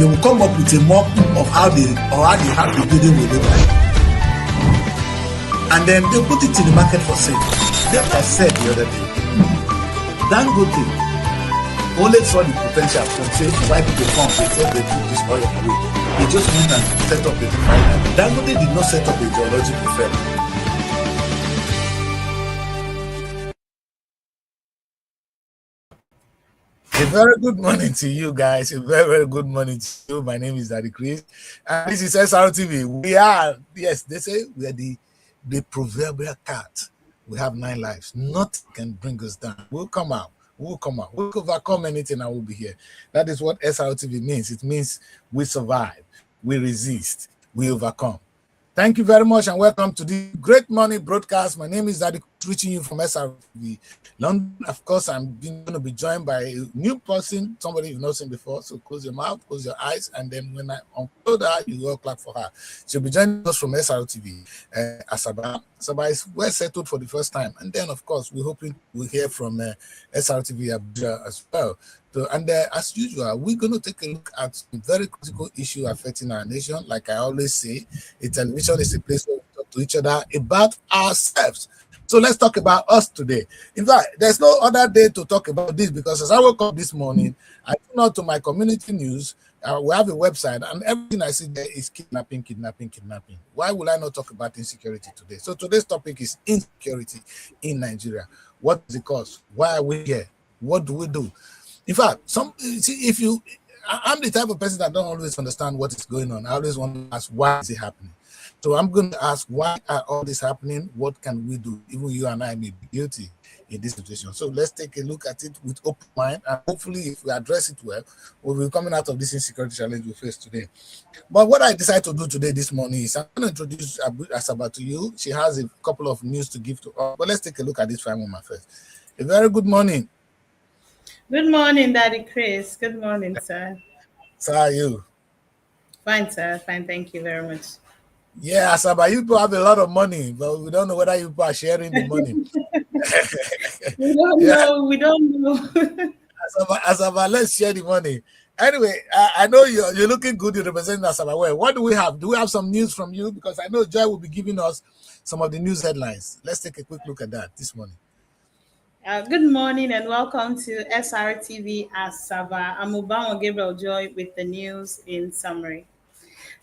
they will come up with a mock of how they have the building will look like. And then they put it in the market for sale. Just I said the other day, Dangote only saw the potential from say why people come, they said they took this oil away. They just went and set up a refinery. Dangote did not set up a geological firm. A very good morning to you guys. A very, very good morning to you. My name is Daddy Chris. And this is Srtv. We are, yes, they say we are the proverbial cat. We have 9 lives. Nothing can bring us down. We'll come out. We'll overcome anything and we'll be here. That is what Srtv means. It means we survive, we resist, we overcome. Thank you very much and welcome to the Great Morning Broadcast. My name is Daddy, reaching you from Srtv London. Of course, I'm going to be joined by a new person, somebody you've not seen before. So close your mouth, close your eyes, and then when I unfold her, you will clap for her. She'll be joining us from Srtv. Asaba. Asaba is well settled for the first time. And then, of course, we're hoping we'll hear from Srtv Abuja as well. So, and as usual, we're going to take a look at a very critical issue affecting our nation. Like I always say, a television is a place where we talk to each other about ourselves. So let's talk about us today. In fact, there's no other day to talk about this because as I woke up this morning, I turned out to my community news. We have a website and everything I see there is kidnapping. Why will I not talk about insecurity today? So today's topic is insecurity in Nigeria. What is the cause? Why are we here? What do we do? In fact, I'm the type of person that don't always understand what is going on. I always want to ask, why is it happening? So I'm going to ask, why are all this happening? What can we do? Even you and I may be guilty in this situation. So let's take a look at it with open mind. And hopefully, if we address it well, we'll be coming out of this insecurity challenge we face today. But what I decided to do today, this morning, is I'm going to introduce Asaba to you. She has a couple of news to give to us. But let's take a look at this fine woman first. A very good morning. Good morning, Daddy Chris. Good morning, sir. So how are you? Fine, sir. Fine. Thank you very much. Yeah, Asaba, you people have a lot of money, but we don't know whether you people are sharing the money. We don't know. Asaba, let's share the money. Anyway, I know you're looking good. You represent Asaba well. What do we have? Do we have some news from you? Because I know Joy will be giving us some of the news headlines. Let's take a quick look at that this morning. Good morning and welcome to Srtv Asaba. I'm Obama Gabriel Joy with the news in summary.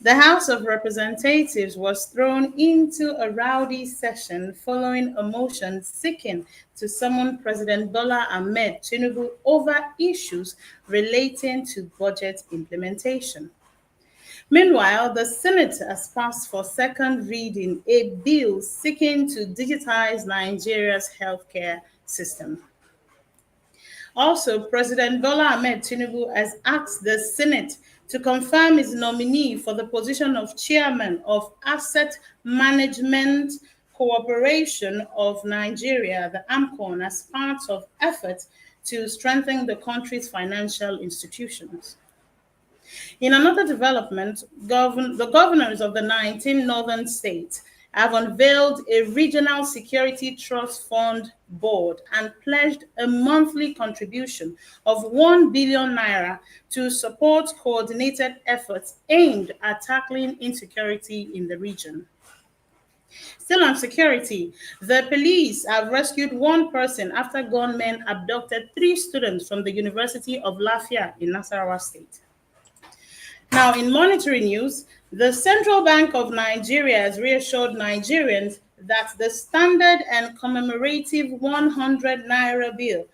The House of Representatives was thrown into a rowdy session following a motion seeking to summon President Bola Ahmed Tinubu over issues relating to budget implementation. Meanwhile, the Senate has passed for second reading a bill seeking to digitize Nigeria's healthcare system. Also, President Bola Ahmed Tinubu has asked the Senate to confirm his nominee for the position of chairman of Asset Management Corporation of Nigeria, the AMCON, as part of efforts to strengthen the country's financial institutions. In another development, the governors of the 19 northern states have unveiled a regional security trust fund board and pledged a monthly contribution of 1 billion naira to support coordinated efforts aimed at tackling insecurity in the region. Still on security, the police have rescued one person after gunmen abducted 3 students from the University of Lafia in Nasarawa State. Now, in monetary news, the Central Bank of Nigeria has reassured Nigerians that the standard and commemorative 100 naira bill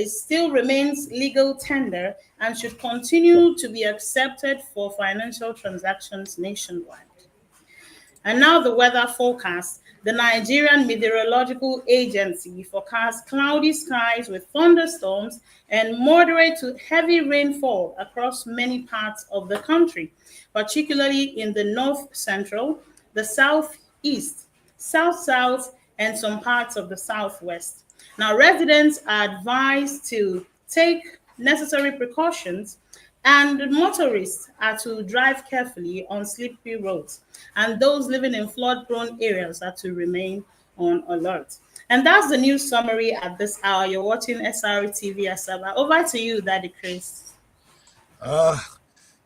still remains legal tender and should continue to be accepted for financial transactions nationwide. And now the weather forecast. The Nigerian Meteorological Agency forecasts cloudy skies with thunderstorms and moderate to heavy rainfall across many parts of the country, particularly in the north central, the southeast, south-south, and some parts of the southwest. Now, residents are advised to take necessary precautions, and motorists are to drive carefully on slippery roads, and those living in flood-prone areas are to remain on alert. And that's the news summary at this hour. You're watching Srtv Asaba. Over to you, Daddy Chris.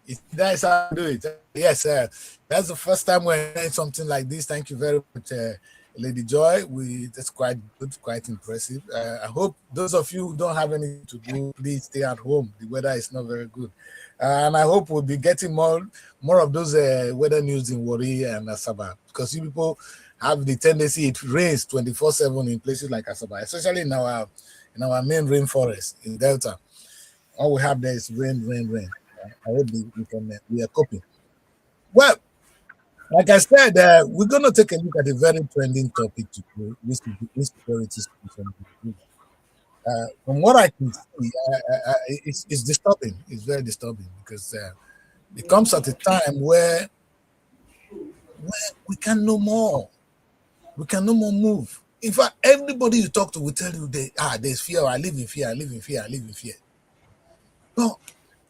You see, that is how we do it. Yes, that's the first time we're hearing something like this. Thank you very much, Lady Joy. That's quite good, quite impressive. I hope those of you who don't have anything to do, please stay at home. The weather is not very good, and I hope we'll be getting more of those weather news in Wari and Asaba, because you people have the tendency it rains 24/7 in places like Asaba, especially in our main rainforest in Delta. All we have there is rain, rain, rain. I hope we are coping. Well, like I said, we're going to take a look at a very trending topic today, insecurity situation. From what I can see, it's disturbing. It's very disturbing because it comes at a time where we can no more. We can no more move. In fact, everybody you talk to will tell you, there's fear. I live in fear. I live in fear. I live in fear. No,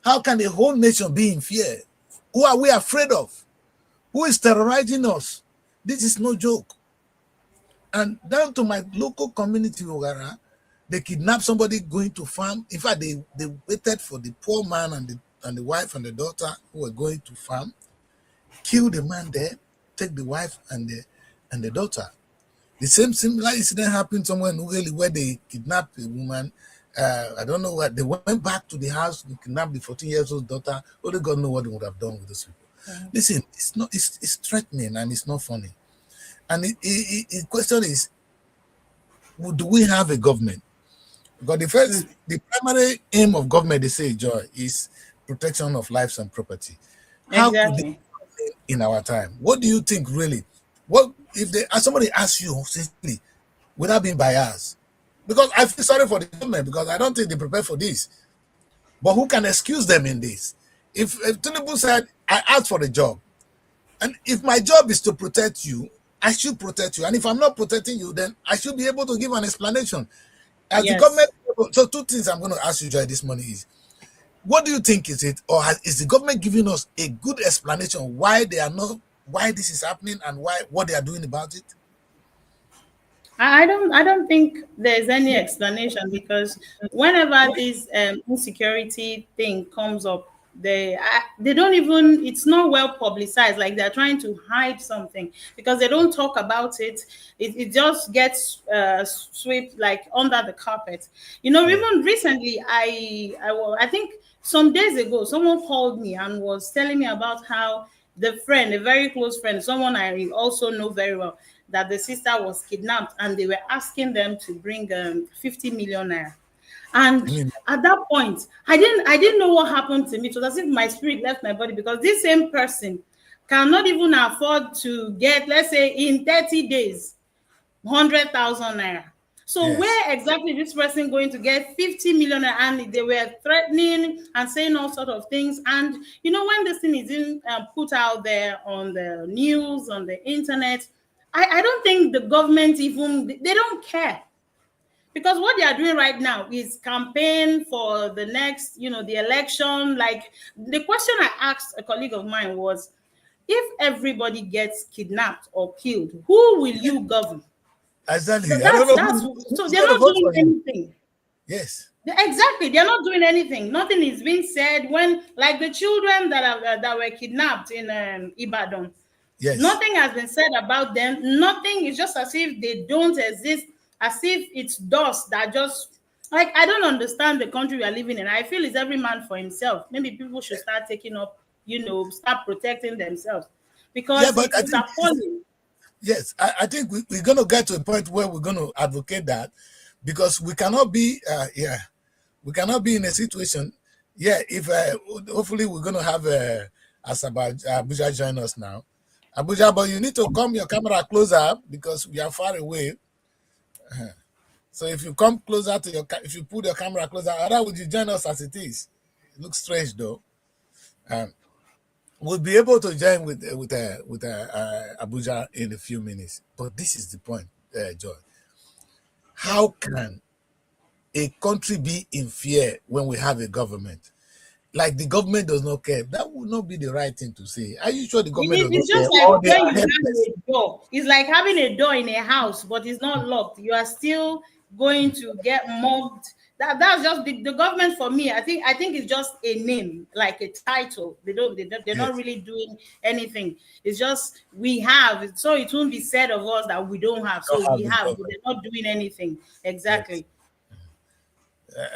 how can the whole nation be in fear? Who are we afraid of? Who is terrorizing us? This is no joke. And down to my local community, Ogara, they kidnapped somebody going to farm. In fact, they waited for the poor man and the wife and the daughter who were going to farm, kill the man there, take the wife and the daughter. The same similar incident happened somewhere in Ughelli where they kidnapped a woman. I don't know what they went back to the house, they kidnapped the 14 years old daughter. Only God knows what they would have done with those people. Listen, it's threatening and it's not funny. And the question is, do we have a government? Because the primary aim of government, they say, Joy, is protection of lives and property. How could they in our time? What do you think really? What if somebody asks you sincerely, without being biased? Because I feel sorry for the government because I don't think they prepare for this. But who can excuse them in this? If Tinubu said, I asked for a job, and if my job is to protect you, I should protect you. And if I'm not protecting you, then I should be able to give an explanation. As the government, so two things I'm going to ask you, Joy, this morning is, what do you think is it, or is the government giving us a good explanation why this is happening and what they are doing about it? I don't think there's any explanation, because whenever this insecurity thing comes up, they don't even, it's not well publicized, like they're trying to hide something because they don't talk about it. It just gets swept like under the carpet. Even recently, I think some days ago someone called me and was telling me about how the friend, a very close friend, someone I also know very well, that the sister was kidnapped and they were asking them to bring 50 million naira. And at that point, I didn't know what happened to me. It was as if my spirit left my body, because this same person cannot even afford to get, let's say, in 30 days, 100,000 naira. So where exactly is this person going to get 50 million naira? And they were threatening and saying all sorts of things. And when this thing is put out there on the news, on the internet, I don't think the government even, they don't care. Because what they are doing right now is campaign for the next, the election. Like, the question I asked a colleague of mine was, if everybody gets kidnapped or killed, who will you govern? Exactly. So so they're not doing anything. Yes. Exactly. They're not doing anything. Nothing is being said when, like, the children that were kidnapped in Ibadan. Yes. Nothing has been said about them. Nothing. Is just as if they don't exist, as if it's dust that just, like, I don't understand the country we are living in. I feel it's every man for himself. Maybe people should start taking up, start protecting themselves, because it's appalling. Yes, I think we're going to get to a point where we're going to advocate that, because we cannot be, we cannot be in a situation. If hopefully we're going to have Abuja join us now. Abuja, but you need to come your camera closer because we are far away. So if you come closer to if you put your camera closer, how would you join us as it is? It looks strange though. We'll be able to join with Abuja in a few minutes. But this is the point, Joy. How can a country be in fear when we have a government? Like, the government does not care. That would not be the right thing to say. Are you sure the government It's does just not care? like when you have a door. It's like having a door in a house, but it's not locked. You are still going to get mobbed That's just the government for me. I think it's just a name, like a title. They're not Yes. really doing anything. It's just we have, so it won't be said of us that we don't have. So Don't we have the have, but government. they're not doing anything. Yes. Exactly.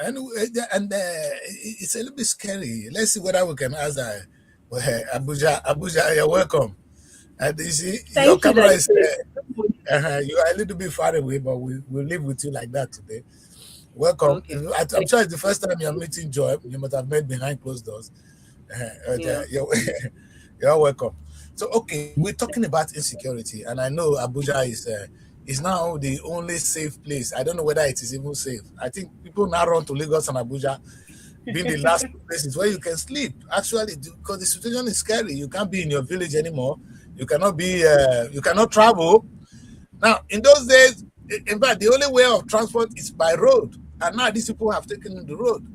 And it's a little bit scary. Let's see whether we can ask well, Abuja. Abuja, you're welcome. And you see, your Thank you, camera Daddy is Chris. you are a little bit far away, but we'll live with you like that today. Welcome. Okay. I'm sure it's the first time you're meeting Joy. You must have met behind closed doors. Yeah. You're welcome. So, okay, we're talking about insecurity, and I know Abuja is now the only safe place. I don't know whether it is even safe. I think people now run to Lagos and Abuja, being the last two places where you can sleep. Actually, because the situation is scary. You can't be in your village anymore. You cannot travel. Now, in those days, in fact, the only way of transport is by road. And now these people have taken the road.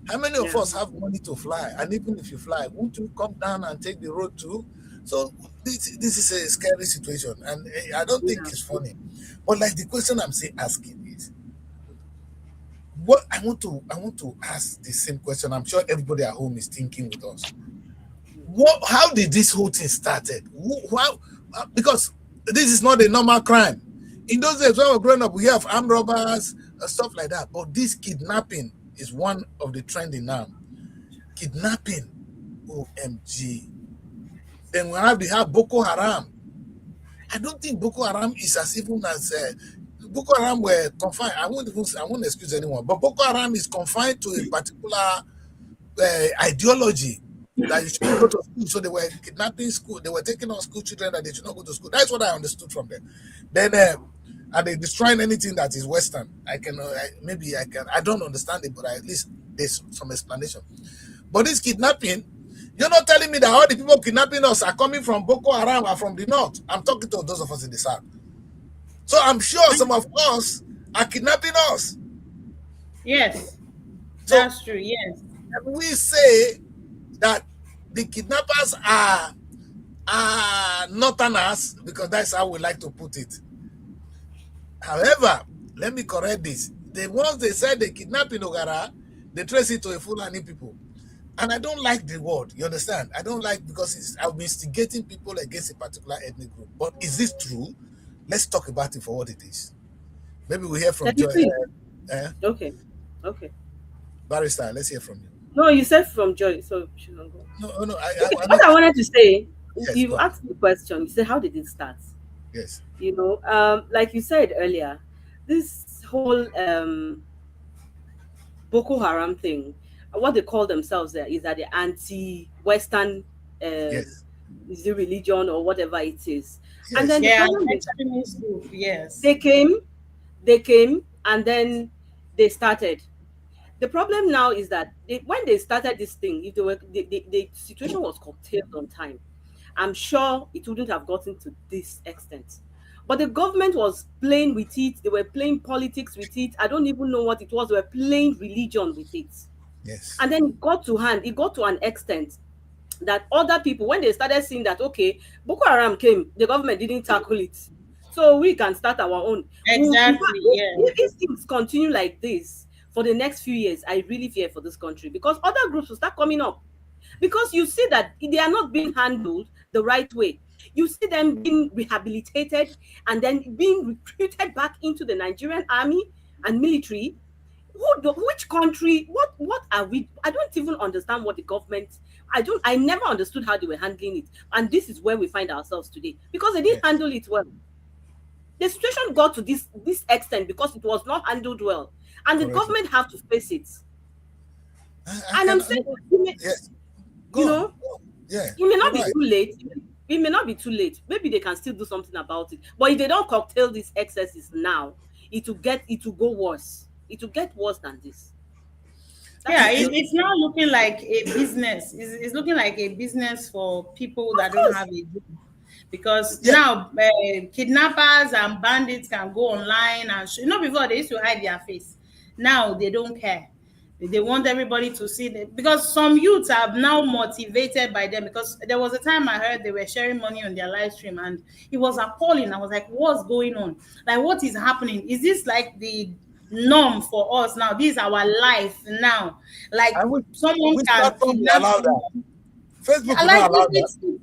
How many of Yeah. us have money to fly? And even if you fly, won't you come down and take the road too? So this is a scary situation, and I don't think Yeah. it's funny. But like the question I'm asking is, what I want to ask the same question. I'm sure everybody at home is thinking with us. How did this whole thing started? How, because this is not a normal crime. In those days when we were growing up, we have armed robbers, stuff like that. But this kidnapping is one of the trending now. Kidnapping, OMG. Then we have Boko Haram. I don't think Boko Haram is as even as Boko Haram were confined. I won't excuse anyone, but Boko Haram is confined to a particular ideology that you shouldn't go to school. So they were kidnapping school. They were taking on school children that they should not go to school. That's what I understood from them. Then are they destroying anything that is Western? Maybe I can. I don't understand it, but at least there's some explanation. But this kidnapping, you're not telling me that all the people kidnapping us are coming from Boko Haram or from the north. I'm talking to those of us in the south. So I'm sure some of us are kidnapping us. Yes, So that's true. Yes. we say that the kidnappers are northerners because that's how we like to put it. However, let me correct this. Once they said they kidnap in Ogara, they trace it to a Fulani people. And I don't like the word, you understand? I don't like because I'm instigating people against a particular ethnic group. But is this true? Let's talk about it for what it is. Maybe we hear from Daddy Joy. Chris. Okay. Okay. Barrister, let's hear from you. No, you said from Joy, so she can go. No, Okay. I What I wanted to say, yes, you go on. asked the question. You said, how did it start? Yes, Like you said earlier, this whole Boko Haram thing, what they call themselves there is that the anti-Western, yes, is it religion or whatever it is. And then yes, the Yeah, problem is that extremist group. Yes. they came, they came, and then they started. The problem now is that when they started this thing, if they were the situation was curtailed on time, I'm sure it wouldn't have gotten to this extent. But the government was playing with it. They were playing politics with it. I don't even know what it was. They were playing religion with it. yes, And then it got to an extent that other people, when they started seeing that, okay, Boko Haram came, the government didn't tackle it. So we can start our own. In fact, Exactly. Yeah. if things continue like this for the next few years, I really fear for this country because other groups will start coming up. Because you see that they are not being handled the right way. You see them being rehabilitated and then being recruited back into the Nigerian army and military. Which country? What are we? I don't even understand what the government. I never understood how they were handling it, and this is where we find ourselves today because they didn't yes. handle it well. The situation got to this extent because it was not handled well, and the Correctly. government have to face it. I And can. I'm saying, Yes. Go you on. know, Go on. Yeah, it may you're not be right. too late. It may not be too late. Maybe they can still do something about it. But if they don't curtail these excesses now, it will go worse. It will get worse than this. That Yeah, is You, just it's now looking like a business. It's looking like a business for people of that don't course. have a job. Because yeah, now kidnappers and bandits can go online and before they used to hide their face. Now they don't care. They want everybody to see them because some youths are now motivated by them. Because there was a time I heard they were sharing money on their live stream and it was appalling. I was like, what's going on? Like, what is happening? Is this like the norm for us now. This is our life now. Like And someone which can platform will kidnap allow that? someone. Facebook Yeah, will like not allow that.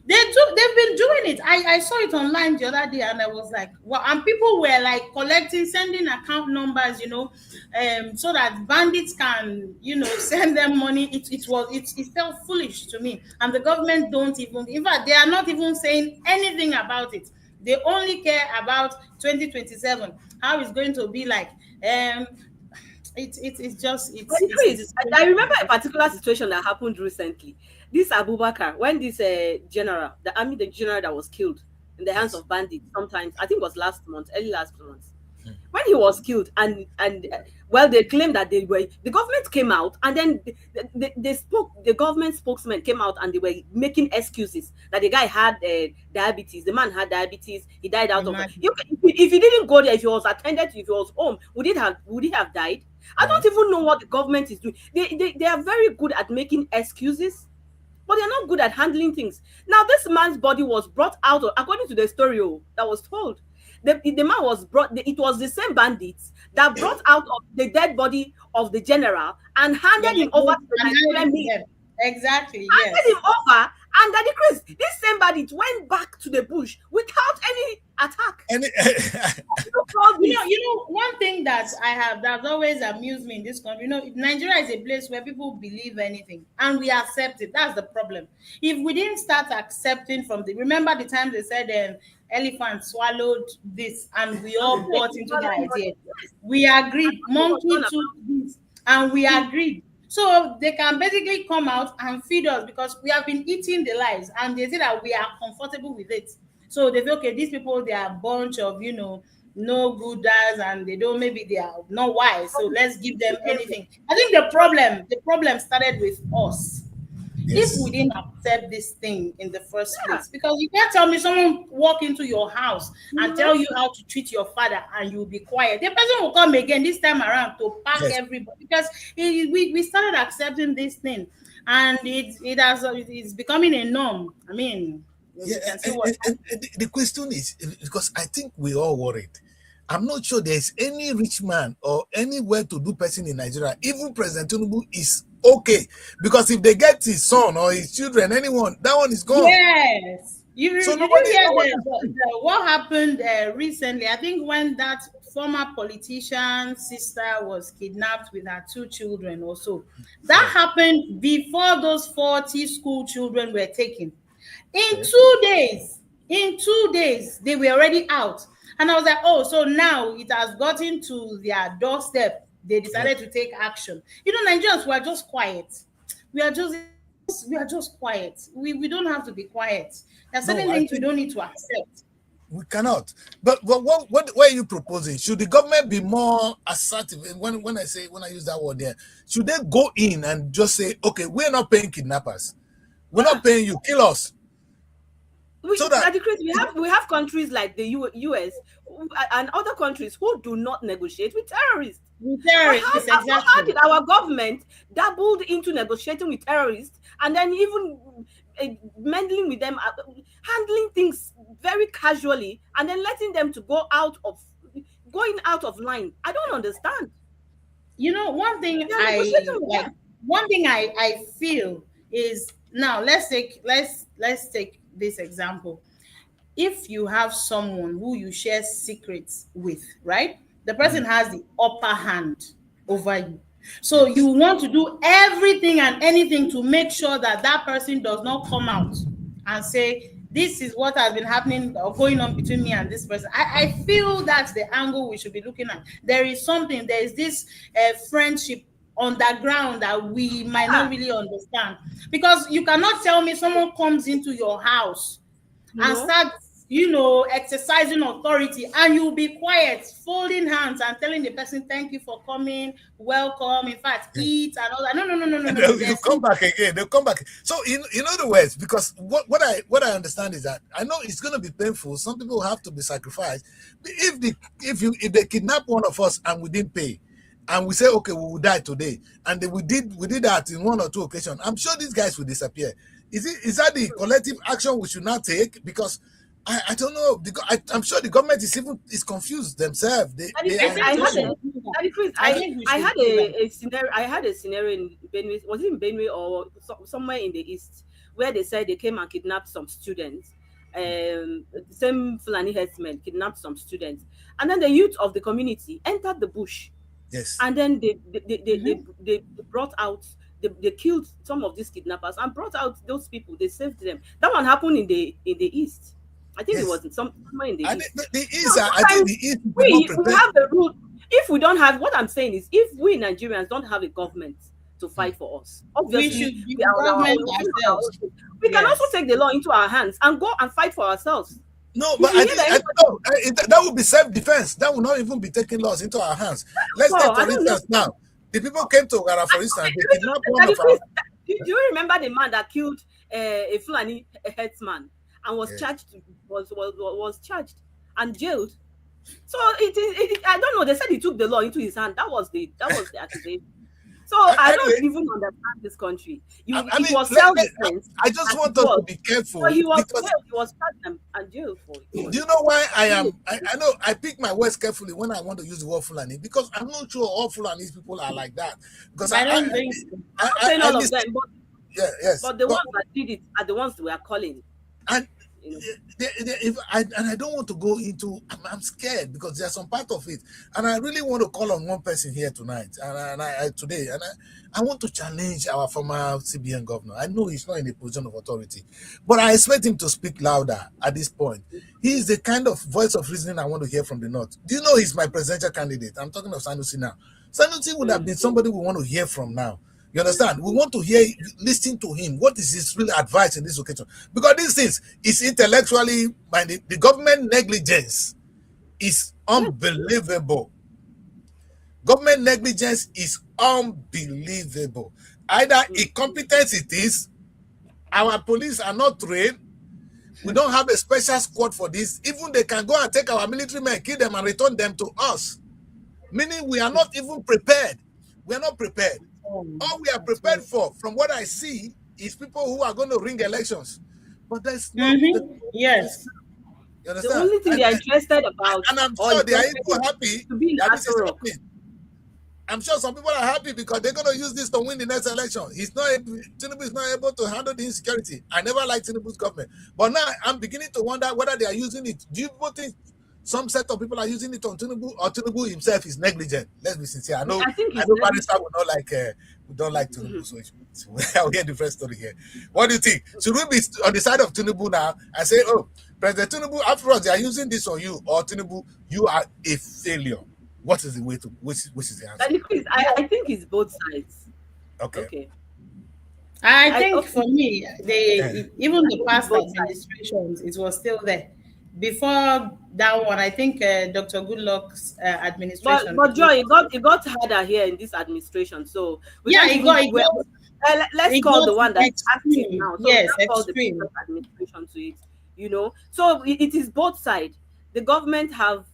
they've been doing it. I saw it online the other day and I was like, well, and people were like collecting, sending account numbers, so that bandits can, send them money. It felt foolish to me. And the government don't even, in fact, they are not even saying anything about it. They only care about 2027, how it's going to be like. It's just But it's Chris, I remember a particular situation that happened recently. This Abubakar, when this general, the general that was killed in the hands Yes. of bandits, sometimes I think it was last month, early last month, when he was killed, and well, they claimed that the government came out, and then the government spokesman came out and they were making excuses that the guy had diabetes, the man had diabetes, he died out of it. imagine. If he didn't go there, if he was attended to, if he was home, would he have died? I No. don't even know what the government is doing. They are very good at making excuses, but they're not good at handling things. Now, this man's body was brought out according to the story that was told. The man was brought, it was the same bandits that brought out of the dead body of the general and Yeah, handed him over to the and Nigerian handed it to military. them. Exactly, Handed him yes. over, and Daddy Chris, this same bandit went back to the bush without any attack. Any, Look all this. One thing that I have that's always amused me in this country, Nigeria is a place where people believe anything and we accept it. That's the problem. If we didn't start accepting remember the time they said elephant swallowed this and we all bought into the idea. We agreed. Monkey took this and we agreed. So they can basically come out and feed us because we have been eating the lies and they say that we are comfortable with it. So they feel, okay, these people, they are a bunch of, no gooders and maybe they are not wise. So let's give them anything. I think the problem started with us. If we yes. didn't accept this thing in the first Yeah. place, because you can't tell me someone walk into your house and tell you how to treat your father and you'll be quiet. The person will come again this time around to pack Yes. everybody because we started accepting this thing and it's becoming a norm. I mean, Yeah, you can see what and the question is because I think we all worried. I'm not sure there's any rich man or any well-to-do person in Nigeria, even President Tinubu, is okay because if they get his son or his children, anyone, that one is gone. Yes. You So did you nobody, hear nobody. what happened recently? I think when that former politician's sister was kidnapped with her two children or so. That happened before those 40 school children were taken. In Okay. 2 days, they were already out. And I was like, oh, so now it has gotten to their doorstep. They Yeah. decided to take action. Nigerians were just quiet. We are just quiet. We don't have to be quiet. There are No, certain I things we think don't need to accept. we cannot. But what are you proposing? Should the government be more assertive? And when I use that word there, should they go in and just say, okay, we're not paying kidnappers, we're Yeah. not paying you, kill us, so that Daddy Chris, we have countries like the US and other countries who do not negotiate with terrorists. With But terrorists, how exactly. did our government dabbled into negotiating with terrorists and then even meddling with them, handling things very casually, and then letting them to going out of line? I don't understand. One thing They are negotiating with them. I feel is now let's take this example. If you have someone who you share secrets with, right? The person has the upper hand over you. So you want to do everything and anything to make sure that that person does not come out and say, this is what has been happening or going on between me and this person. I feel that's the angle we should be looking at. There is this friendship underground that we might Yeah. not really understand. Because you cannot tell me someone comes into your house and No. start exercising authority and you'll be quiet, folding hands and telling the person, thank you for coming, welcome, in fact, eat and all that. No, no, no, no, no, and no, no. you come back again. They'll come back. So in other words, because what I understand is that I know it's going to be painful. Some people have to be sacrificed. If they kidnap one of us and we didn't pay, and we say, okay, we will die today, and then we did that in one or two occasions, I'm sure these guys will disappear. Is that the collective action we should not take? Because I don't know, because I'm sure the government is confused themselves. They I are think I had just, I think we I should had do that. a scenario. I had a scenario in Benue. Was it in Benue or somewhere in the east, where they said they came and kidnapped some students. The same Fulani herdsmen kidnapped some students, and then the youth of the community entered the bush, yes, and then Mhm. they brought out. They killed some of these kidnappers and brought out those people. They saved them. That one happened in the east. I think it yes. was in somewhere in the And east. the So East, I think sometimes the East were not we prepared. have a rule. If we don't have, what I'm saying is, if we Nigerians don't have a government to Hmm. fight for us, We obviously should be we the are on our government own. We'll figure on our ourselves. own. We can also Yes. take the law into our hands and go and fight for ourselves. No, If but you hear that no, anybody, that would be self-defense. That would not even be taking laws into our hands. Let's take, well, I for don't know. instance, now, the people came to Ghana, for instance, they kidnapped one Daddy of our. Chris, do you remember the man that killed a Fulani headsman and was Yes. charged, was charged and jailed? So I don't know. They said he took the law into his hand. That was the accusation. So I don't Anyway, even understand this country. I It mean, was self-defense I just as it want us to was. be So careful he was because jailed, he was charged and jailed for do it. you know why I Really? am? I know I pick my words carefully when I want to use the word Fulani, because I'm not sure all Fulani people are like that. Because I don't think so. I'm not saying I all of listen. them, Yeah, yes, but the ones that did it are the ones we are calling, and you know. if I don't want to go into, I'm scared because there's some part of it, and I really want to call on one person here tonight, today, and I want to challenge our former CBN governor. I know he's not in a position of authority, but I expect him to speak louder at this point. He is the kind of voice of reasoning I want to hear from the north. Do you know he's my presidential candidate? I'm talking of Sanusi now. Sanusi would have been somebody we want to hear from now. You understand? We want to hear, listen to him. What is his real advice in this occasion? Because these things is intellectually by the government negligence is Yes. unbelievable. Government negligence is unbelievable. Either incompetence it is, our police are not trained, we don't have a special squad for this. Even they can go and take our military men, kill them, and return them to us. Meaning we are not even prepared. We are not prepared. All we are prepared for, from what I see, is people who are going to ring elections. But that's not the Yes. you The understand? only thing they are interested about, And I'm or sure they are interested even in, happy is to be in that this is Aso Rock. happening. I'm sure some people are happy because they're going to use this to win the next election. Tinubu is not able to handle the insecurity. I never liked Tinubu's government. But now I'm beginning to wonder whether they are using it. Do you think some set of people are using it on Tinubu, or Tinubu himself is negligent? Let's be sincere. I know think he's Barrister will not like, we don't like Tinubu, so I'll hear the first story here. What do you think? Should we be on the side of Tinubu now and say, oh, President Tinubu, afterwards they are using this on you, or Tinubu, you are a failure? What is the way to which is the answer? I think it's both sides. Okay. Okay. I think for me, even the think past both sides. administrations, it was still there. Before that one, I think Dr. Goodluck's administration. But Joy, it got harder here in this administration. So we Yeah, can't it even got, let's it call got the one that's active extreme. now. So Yes, let's call the extreme. previous administration to it. You know, so it is both sides. The government have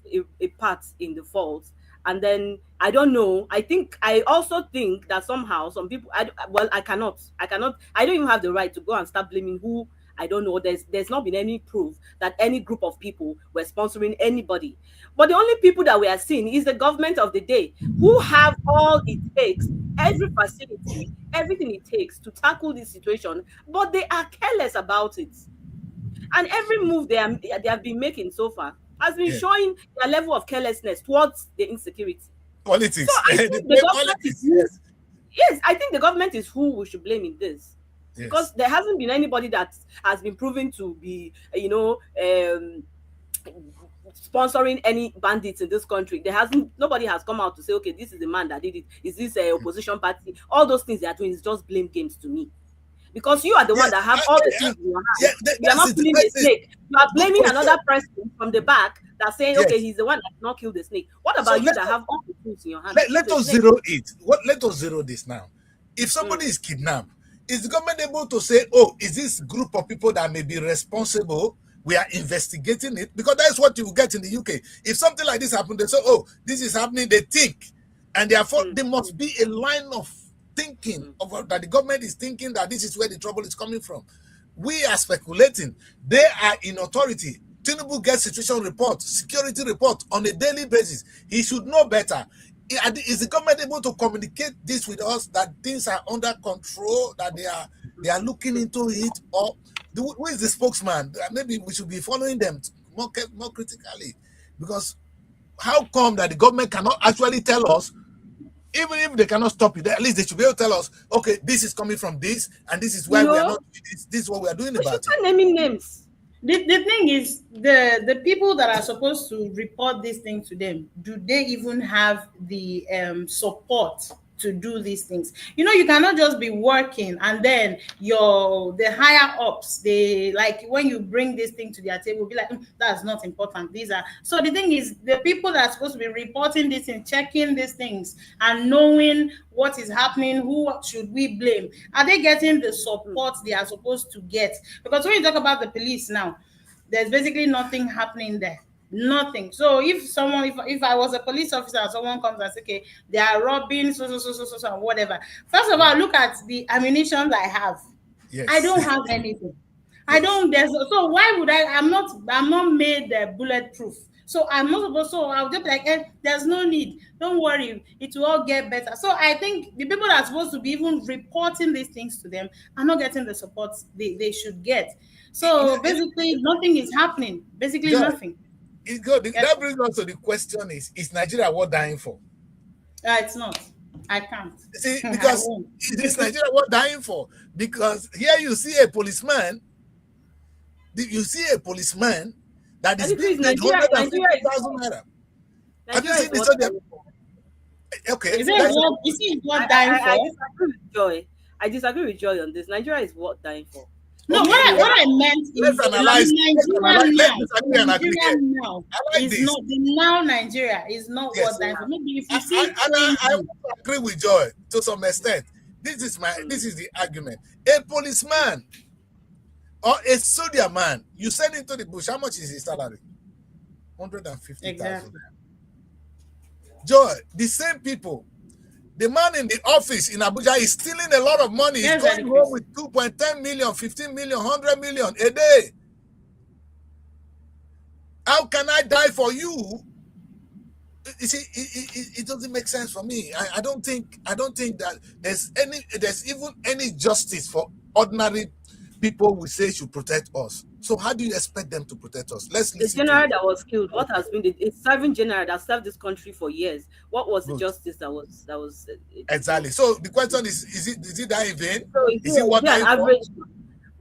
a part in the fault, and then I don't know. I also think that somehow some people. I cannot. I don't even have the right to go and start blaming who. I don't know. There's not been any proof that any group of people were sponsoring anybody. But the only people that we are seeing is the government of the day, who have all it takes, every facility, everything it takes to tackle this situation, but they are careless about it. And every move they have been making so far has been showing their level of carelessness towards the insecurity. So Politics. I They think the play government politics. is yes, I think the government is who we should blame in this. Yes. Because there hasn't been anybody that has been proven to be, sponsoring any bandits in this country. Nobody has come out to say, okay, this is the man that did it. Is this a opposition party? All those things they are doing is just blame games to me. Because you are the one that have all the things in your hand. You are not killing the snake. You are blaming another person from the back that's saying, okay, he's the one that did not kill the snake. What about you that have all the tools in your hand? Let us zero it. Let us zero this now. If somebody is kidnapped, is the government able to say, oh, is this group of people that may be responsible? We are investigating it, because that's what you get in the UK. If something like this happens, they say, oh, this is happening, they think. And therefore, there must be a line of thinking of that the government is thinking that this is where the trouble is coming from. We are speculating. They are in authority. Tinubu gets situation report, security report on a daily basis. He should know better. Is the government able to communicate this with us, that things are under control, that they are looking into it? Or who is the spokesman? Maybe we should be following them more critically, because how come that the government cannot actually tell us, even if they cannot stop it, at least they should be able to tell us, okay, this is coming from this, and this is why we are not doing this. This is what we are doing we should about start it. naming names. The thing is, the people that are supposed to report this thing to them, do they even have the support to do these things? You know, you cannot just be working and then the higher ups, they, like, when you bring this thing to their table, be like, that's not important, these are. So the thing is, the people that are supposed to be reporting this and checking these things and knowing what is happening, who should we blame, are they getting the support they are supposed to get? Because when you talk about the police now, there's basically nothing happening there. Nothing. So if I was a police officer and someone comes and says, okay, they are robbing so whatever. First of all, look at the ammunition I have. Yes. I don't have anything. I don't. So why would I? I'm not made bulletproof. So I'm not supposed. So I'll just be like, there's no need. Don't worry. It will all get better. So I think the people that are supposed to be even reporting these things to them are not getting the support they should get. So basically, nothing is happening. Basically, nothing. It's good. That brings us to the question: Is Nigeria worth dying for? It's not. I can't. See, because it is Nigeria worth dying for. Because here you see a policeman. You see a policeman that is being paid 150,000 naira. Have you seen this? Okay. Is it worth dying for? I disagree with Joy. I disagree with Joy on this. Nigeria is worth dying for. No, okay, what I meant is Nigeria now is not the now Nigeria is not what dying for. Maybe if you see, I agree with Joy to some extent. This is the argument. A policeman or a soldier man, you send him to the bush. How much is his salary? 150,000. Exactly. Joy, the same people. The man in the office in Abuja is stealing a lot of money. He's going home with 2.10 million, 15 million, 100 million a day. How can I die for you? You see, it doesn't make sense for me. I don't think that there's even any justice for ordinary people we say should protect us. So how do you expect them to protect us? Let's listen. The general that was killed, what has been a serving general that served this country for years? What was the justice that was exactly? So the question is it that in vain? So is it what an average?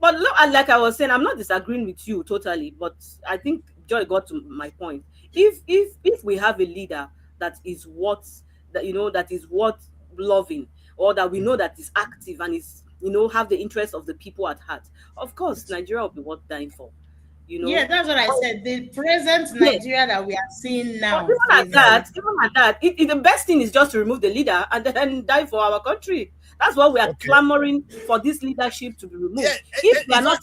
But look, like I was saying, I'm not disagreeing with you totally, but I think Joy got to my point. If we have a leader that is worth loving, or that we know that is active and is have the interest of the people at heart, of course Nigeria will be worth dying for. Yeah, that's what I said. The present Nigeria that we are seeing now. Even at that, the best thing is just to remove the leader and then die for our country. That's why we are clamoring for this leadership to be removed. Yeah, if they are not,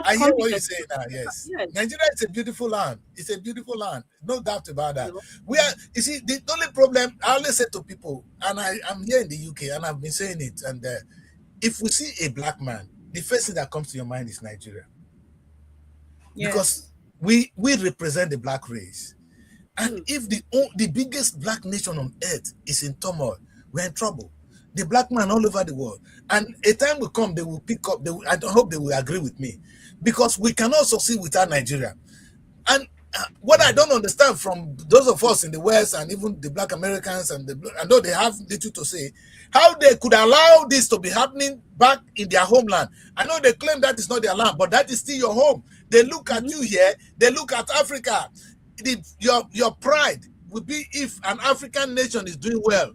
I hear what you say now. Yes. Nigeria is a beautiful land. It's a beautiful land, no doubt about that. We are. You see, the only problem I always say to people, and I'm here in the UK, and I've been saying it, and if we see a black man, the first thing that comes to your mind is Nigeria. Yes. Because we represent the black race. And if the biggest black nation on earth is in turmoil, we're in trouble. The black man all over the world. And a time will come, they will pick up, I hope they will agree with me. Because we cannot succeed without Nigeria. And what I don't understand from those of us in the West and even the black Americans, I know they have little to say, how they could allow this to be happening back in their homeland. I know they claim that is not their land, but that is still your home. They look at you here, they look at Africa. Your pride would be if an African nation is doing well.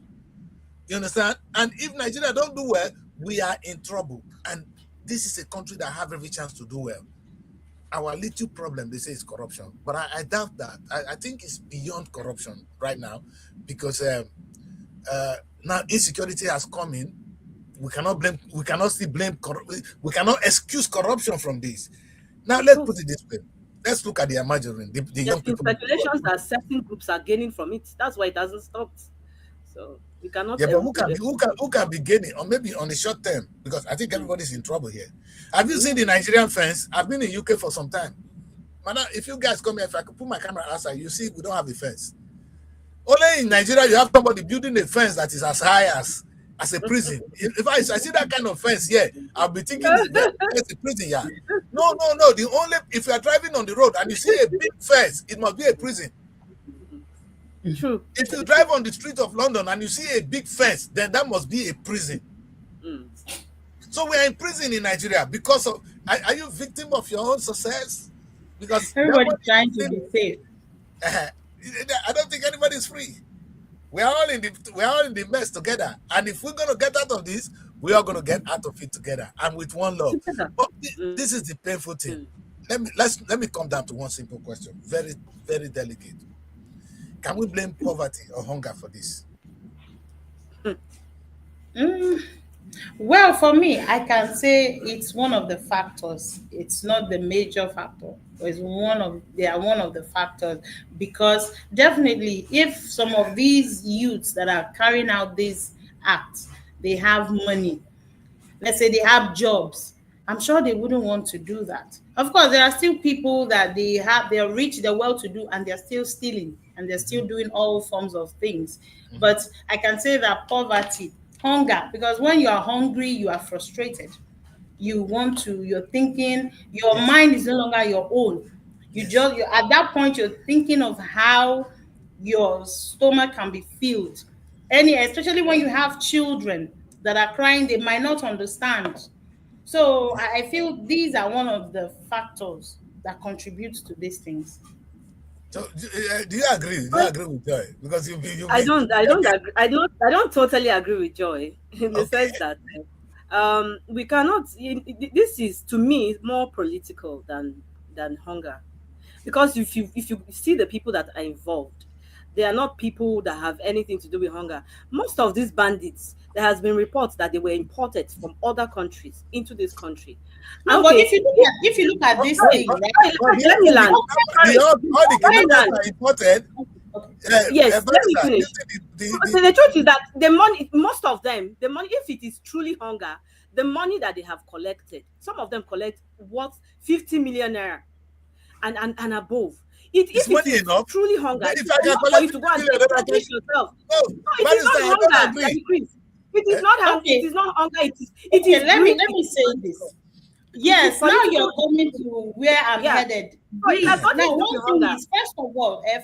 You understand? And if Nigeria don't do well, we are in trouble. And this is a country that have every chance to do well. Our little problem, they say, is corruption. But I doubt that. I think it's beyond corruption right now, because now insecurity has come in. We cannot excuse corruption from this. Now let's put it this way. Let's look at the margarine. The young people. Speculations that certain groups are gaining from it. That's why it hasn't stopped. So we cannot. Yeah, but who can be gaining, or maybe on the short term? Because I think everybody's in trouble here. Have you seen the Nigerian fence? I've been in UK for some time. Madam, if you guys come here, if I could put my camera outside, you see we don't have a fence. Only in Nigeria you have somebody building a fence that is as high as a prison. If I see that kind of fence here, I'll be thinking there's a prison yard. No. The only if you are driving on the road and you see a big fence, it must be a prison. True. If you drive on the street of London and you see a big fence, then that must be a prison. So we are in prison in Nigeria because of. Are you victim of your own success? Because Everybody's trying to be safe. I don't think anybody is free. We are all in the mess together, and if we're gonna get out of this, we are gonna get out of it together and with one love. But this is the painful thing. Let me come down to one simple question, very very delicate. Can we blame poverty or hunger for this? Well, for me, I can say it's one of the factors. It's not the major factor. They are one of the factors, because definitely if some of these youths that are carrying out these acts, they have money, let's say they have jobs, I'm sure they wouldn't want to do that. Of course, there are still people that they're rich, they're well-to-do, and they're still stealing and they're still doing all forms of things. But I can say that poverty, hunger, because when you are hungry, you are frustrated. You're thinking, your mind is no longer your own. You're at that point, you're thinking of how your stomach can be filled. Especially when you have children that are crying, they might not understand. So I feel these are one of the factors that contribute to these things. So do you agree? Do you agree with Joy? Because I don't agree. I don't totally agree with Joy in the sense that we cannot. This is, to me, more political than hunger, because if you see the people that are involved, they are not people that have anything to do with hunger. Most of these bandits, there has been reports that they were imported from other countries into this country. No, but if you look at this thing, let me land. All the chemicals are imported. Yes, let me finish. The truth is that the money, most of them, the money, if it is truly hunger, the money that they have collected, some of them collect what 50 million naira and above. If it is enough? truly hunger, If it's I can enough for collect you to go and 50 million, establish yourself. No, No, it is not hunger. It is not hunger. Okay. It is not hunger. It is. Okay, let me say this. Yes, now political. you're coming to where I'm headed. So it has nothing Now, to do one with thing hunger. is,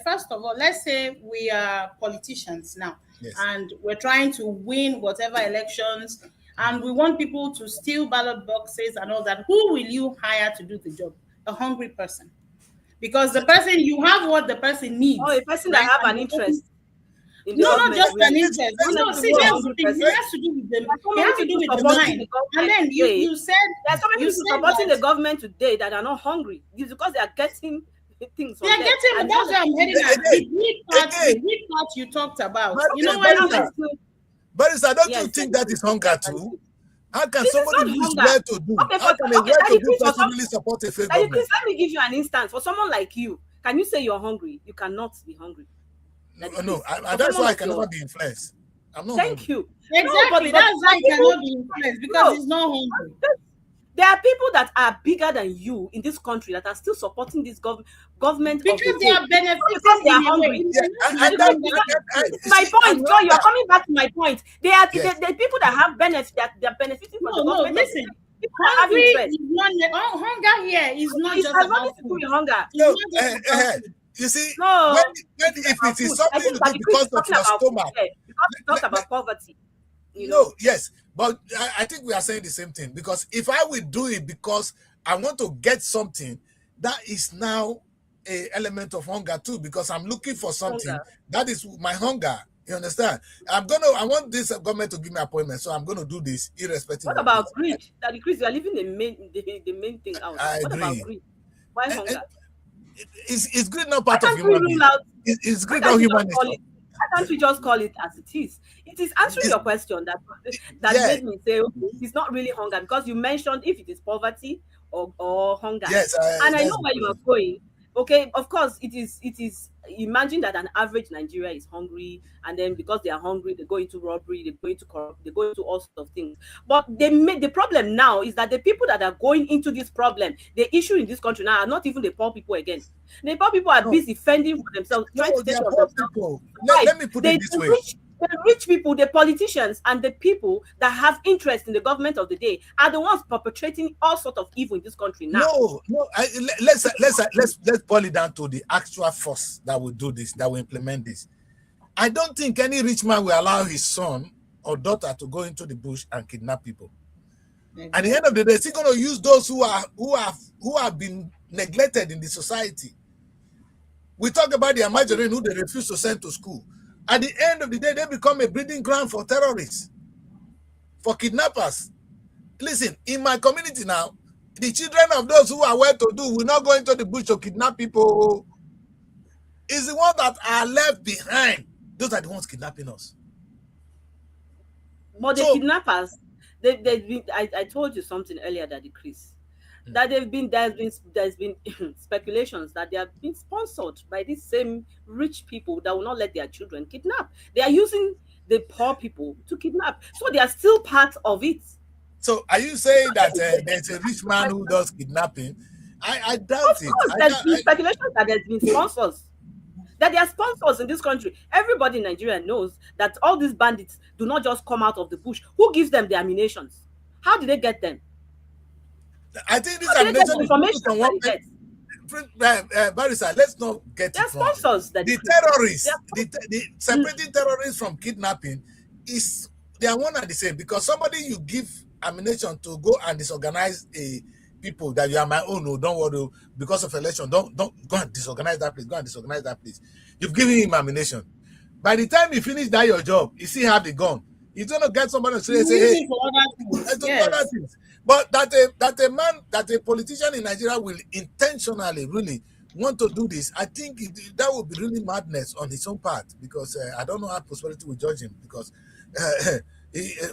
first of all, let's say we are politicians now, Yes. and we're trying to win whatever elections, and we want people to steal ballot boxes and all that. Who will you hire to do the job? A hungry person, because the person, you have what the person needs. Or a person right? that have And an interest. No, not just an interest. No, see, that's the thing. It It has to do with them. so It has to do with the mind. And then you said there are so many people supporting the government today that are not hungry. It's because they are getting things from they are them. getting, And that's where I'm heading at. The greed part you talked about. You know what I'm saying? Barrister, don't you Yes, think that is hunger too? How can This is somebody not who is hunger. well to do, Okay, how can a okay, well to Daddy do Chris, person really support a failed Daddy government? Chris, let me give you an instance. For someone like you, can you say you're hungry? You cannot be hungry. No, that's why I can never be influenced. I'm not Thank hungry. you. Exactly. No, That's why it people- cannot be influenced, because it's not hungry. There are people that are bigger than you in this country that are still supporting this government Because of the they day. are benefiting Because they are in a way. hungry. My See, point, Joy, you're coming back to my point. They are Yes. the people that have benefit, that they're benefiting from the No, government. listen. People that have Hungry interest. is not, hunger here is not It just has about nothing to do food. with hunger. It's not just about food. you see, No, when it's if about it is food. I something think to that do the Chris because is of talking your about food stomach, there, because he talked about poverty. You know? no, yes, but I think we are saying the same thing, because if I will do it because I want to get something, that is now a element of hunger too, because I'm looking for something. Hunger. That is my hunger. You understand? I want this government to give me appointment, so I'm going to do this irrespective What of about this. greed? Daddy Chris, you are leaving the main thing out. I What about agree. greed? Why hunger? Is greed not Why part of can't we human being? rule out? Is Why greed not can't we human just call nature? it? Why can't we just call it as it is? It is answering your question that Yeah. made me say, okay, it's not really hunger, because you mentioned if it is poverty or hunger. Yes, And I that's know where you the are going. Okay, of course it is imagine that an average Nigeria is hungry, and then because they are hungry they go into robbery, they go into corrupt, they go into all sorts of things. But they made the problem now is that the people that are going into this problem, the issue in this country now are not even the poor people again. The poor people are No, busy fending for themselves, trying to no, they take are care of poor themselves. people. Right. Let me put it this way. The rich people, the politicians, and the people that have interest in the government of the day are the ones perpetrating all sorts of evil in this country now. No. Let's boil it down to the actual force that will do this, that will implement this. I don't think any rich man will allow his son or daughter to go into the bush and kidnap people. At the end of the day, he's going to use those who have been neglected in the society. We talk about the Margarine who they refuse to send to school. At the end of the day, they become a breeding ground for terrorists, for kidnappers. Listen, in my community now, the children of those who are well-to-do will not go into the bush to kidnap people. It's the ones that are left behind. Those are the ones kidnapping us. But the kidnappers, they've been. I told you something earlier, that Chris, that there's been speculations that they have been sponsored by these same rich people that will not let their children kidnap. They are using the poor people to kidnap, so they are still part of it. So are you saying that there's a rich man who does kidnapping? I doubt it. Of course, there's been speculations that there's been sponsors. That there are sponsors in this country. Everybody in Nigeria knows that all these bandits do not just come out of the bush. Who gives them the ammunitions? How do they get them? I think this ammunition is coming from one Barrister, let's not get They're it wrong. sponsors. The terrorists, the separating terrorists from kidnapping they are one and the same, because somebody you give ammunition to go and disorganize a people that you are my own, oh, don't worry, because of election, don't go and disorganize that place, go and disorganize that place. You've given him ammunition. By the time you finish that your job, you still have the gun. He's gonna get somebody to say, hey, let's do other things. But that a politician in Nigeria will intentionally really want to do this, I think that would be really madness on his own part, because I don't know how prosperity will judge him, because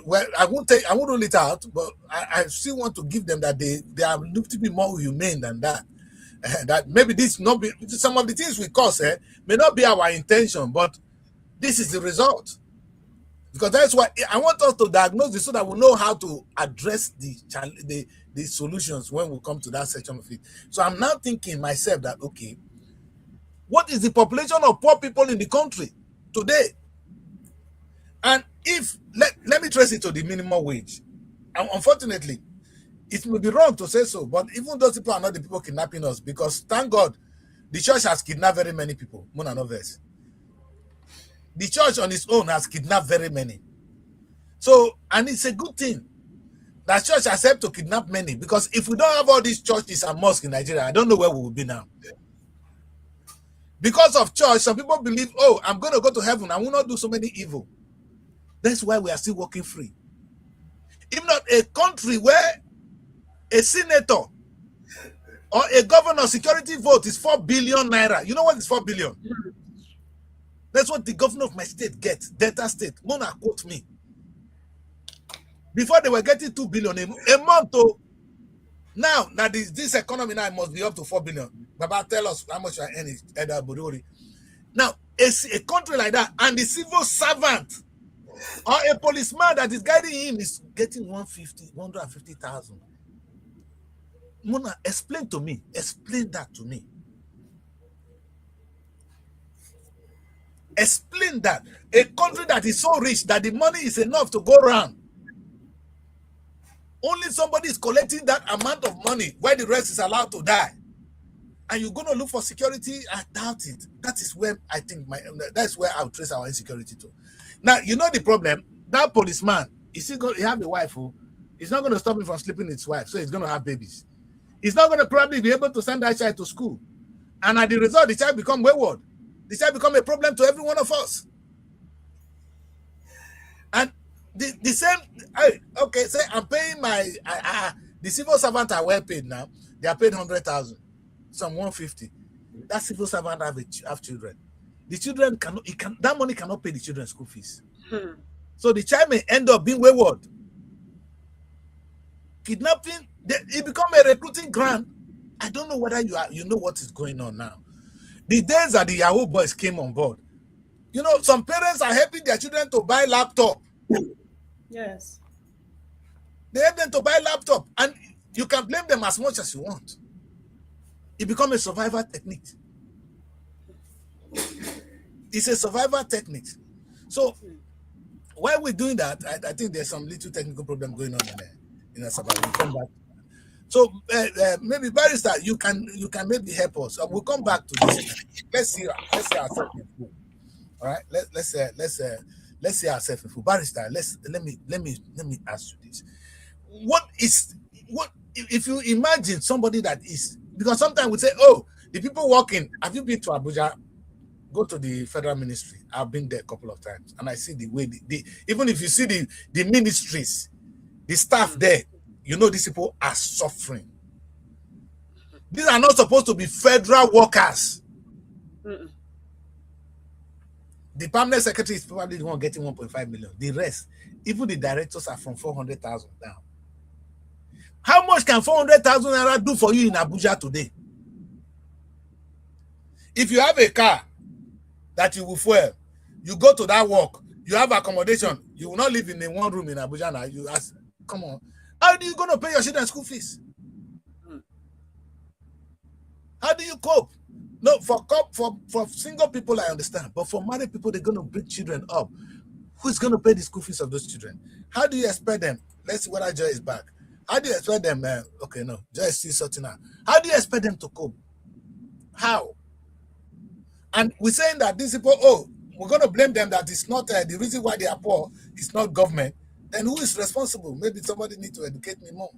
well, I won't rule it out, but I still want to give them that they are look to be more humane than that. That maybe this not be some of the things we cause may not be our intention, but this is the result. Because that's why I want us to diagnose this, so that we know how to address the solutions when we come to that section of it. So I'm now thinking myself that, okay, what is the population of poor people in the country today? And if let me trace it to the minimum wage. And unfortunately, it may be wrong to say so, but even those people are not the people kidnapping us, because thank God the church has kidnapped very many people. The church on its own has kidnapped very many. So, and it's a good thing that church has helped to kidnap many, because if we don't have all these churches and mosques in Nigeria, I don't know where we will be now. Because of church, some people believe, oh, I'm going to go to heaven, I will not do so many evil. That's why we are still walking free. If not a country where a senator or a governor security vote is 4 billion naira. You know what is 4 billion? That's what the governor of my state gets, Delta State. Mona quote me. Before they were getting 2 billion a month. Oh. Now this economy now must be up to 4 billion. Baba, tell us how much you are earning. Now, a country like that, and the civil servant or a policeman that is guiding him is getting 150,000. Mona, explain that to me. Explain that. A country that is so rich that the money is enough to go around. Only somebody is collecting that amount of money while the rest is allowed to die. And you're going to look for security? I doubt it. That is where I think that's where I'll trace our insecurity to. Now, you know the problem? That policeman, he have a wife who is not going to stop him from sleeping with his wife, so he's going to have babies. He's not going to probably be able to send that child to school. And as the result, the child become wayward. The child become a problem to every one of us. And the same, okay, say I'm paying the civil servant are well paid now. They are paid 100,000, some 150. That civil servant have children. The children that money cannot pay the children's school fees. So the child may end up being wayward. Kidnapping, it become a recruiting ground. I don't know whether you know what is going on now. The days that the Yahoo boys came on board, some parents are helping their children to buy laptop. Yes. They help them to buy laptop, and you can blame them as much as you want. It becomes a survival technique. It's a survival technique. So while we're doing that, I think there's some little technical problem going on in Asaba. We'll come back. So maybe Barrister, you can maybe help us. We'll come back to this. Let's see ourselves in full. All right. Let's see ourselves in full. Barrister, let me ask you this. What if you imagine somebody that is, because sometimes we say, oh, the people working, have you been to Abuja? Go to the federal ministry. I've been there a couple of times, and I see the way even if you see the ministries, the staff there, these people are suffering. These are not supposed to be federal workers. The permanent secretary is probably the one getting 1.5 million. The rest, even the directors, are from 400,000 down. How much can 400,000 naira do for you in Abuja today? If you have a car that you will fuel, you go to that work, you have accommodation, you will not live in a one room in Abuja now. You ask, come on, how are you going to pay your children school fees? How do you cope? No, for single people, I understand, but for married people, they're going to bring children up. Who's going to pay the school fees of those children? How do you expect them? Let's see whether Joy is back. How do you expect them? Okay, no, Joy is still sorting out. How do you expect them to cope? How? And we're saying that these people, we're going to blame them, that it's not the reason why they are poor, it's not government. Then who is responsible? Maybe somebody needs to educate me more.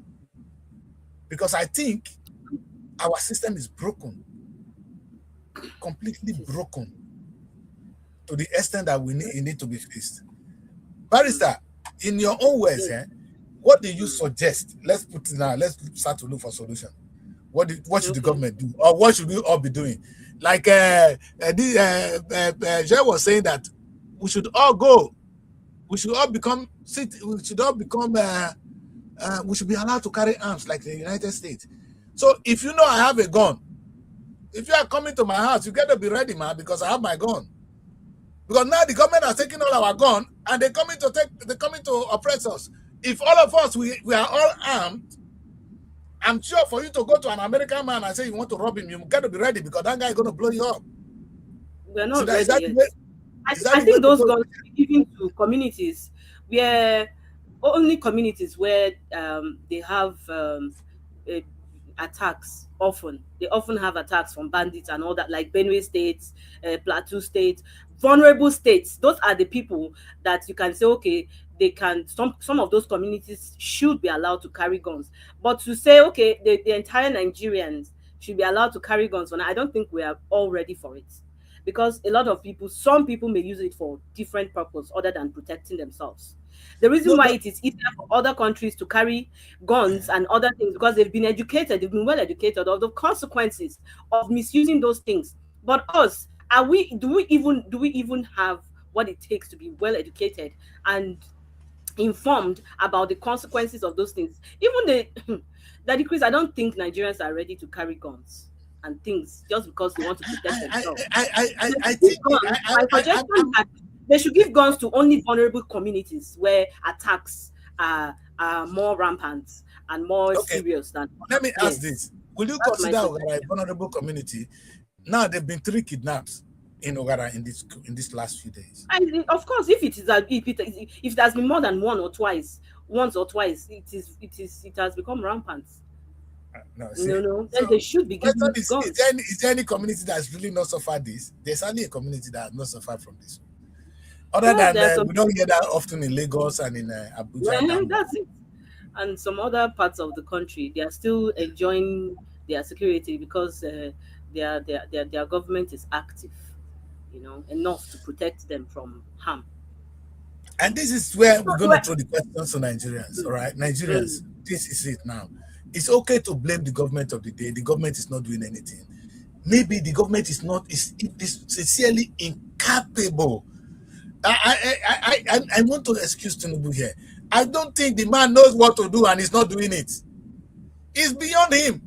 Because I think our system is broken, completely broken, to the extent that it need to be fixed. Barrister, in your own words, what do you suggest? Let's put it now. Let's start to look for solution. What should the government do, or what should we all be doing? Like Jay was saying, that we should all go. We should all become. We should all become. We should be allowed to carry arms like the United States. So if you know I have a gun, if you are coming to my house, you got to be ready, man, because I have my gun. Because now the government are taking all our gun, and they're coming to oppress us. If all of us we are all armed, I'm sure for you to go to an American man and say you want to rob him, you got to be ready, because that guy is going to blow you up. We're not ready yet. I think those guns are given to communities where only communities where they have attacks often. They often have attacks from bandits and all that, like Benue State, Plateau State, vulnerable states. Those are the people that you can say, okay, they can, some of those communities should be allowed to carry guns. But to say, okay, the entire Nigerians should be allowed to carry guns, I don't think we are all ready for it. Because a lot of people, some people may use it for different purpose other than protecting themselves. The reason why it is easier for other countries to carry guns and other things, because they've been educated, they've been well educated of the consequences of misusing those things. But us, do we even have what it takes to be well educated and informed about the consequences of those things? Even Daddy Chris, I don't think Nigerians are ready to carry guns and things just because they want to protect themselves. I think my suggestion that they should give guns to only vulnerable communities where attacks are more rampant and more serious than. Let me ask this: will you consider Ogara a vulnerable community? Now there've been 3 kidnaps in Ogara in this last few days. And of course, if it has been more than once or twice, it has become rampant. No, then they should be given guns. Is there any community that's really not suffered this? There's only a community that has not suffered from this. Other than we don't hear that often in Lagos and in Abuja. Yeah, that's it. And some other parts of the country, they are still enjoying their security because their government is active, enough to protect them from harm. And this is where we're going to throw the questions to Nigerians. All right, Nigerians, this is it now. It's okay to blame the government of the day. The government is not doing anything. Maybe the government is sincerely incapable. I want to excuse Tinubu here. I don't think the man knows what to do and he's not doing it. It's beyond him.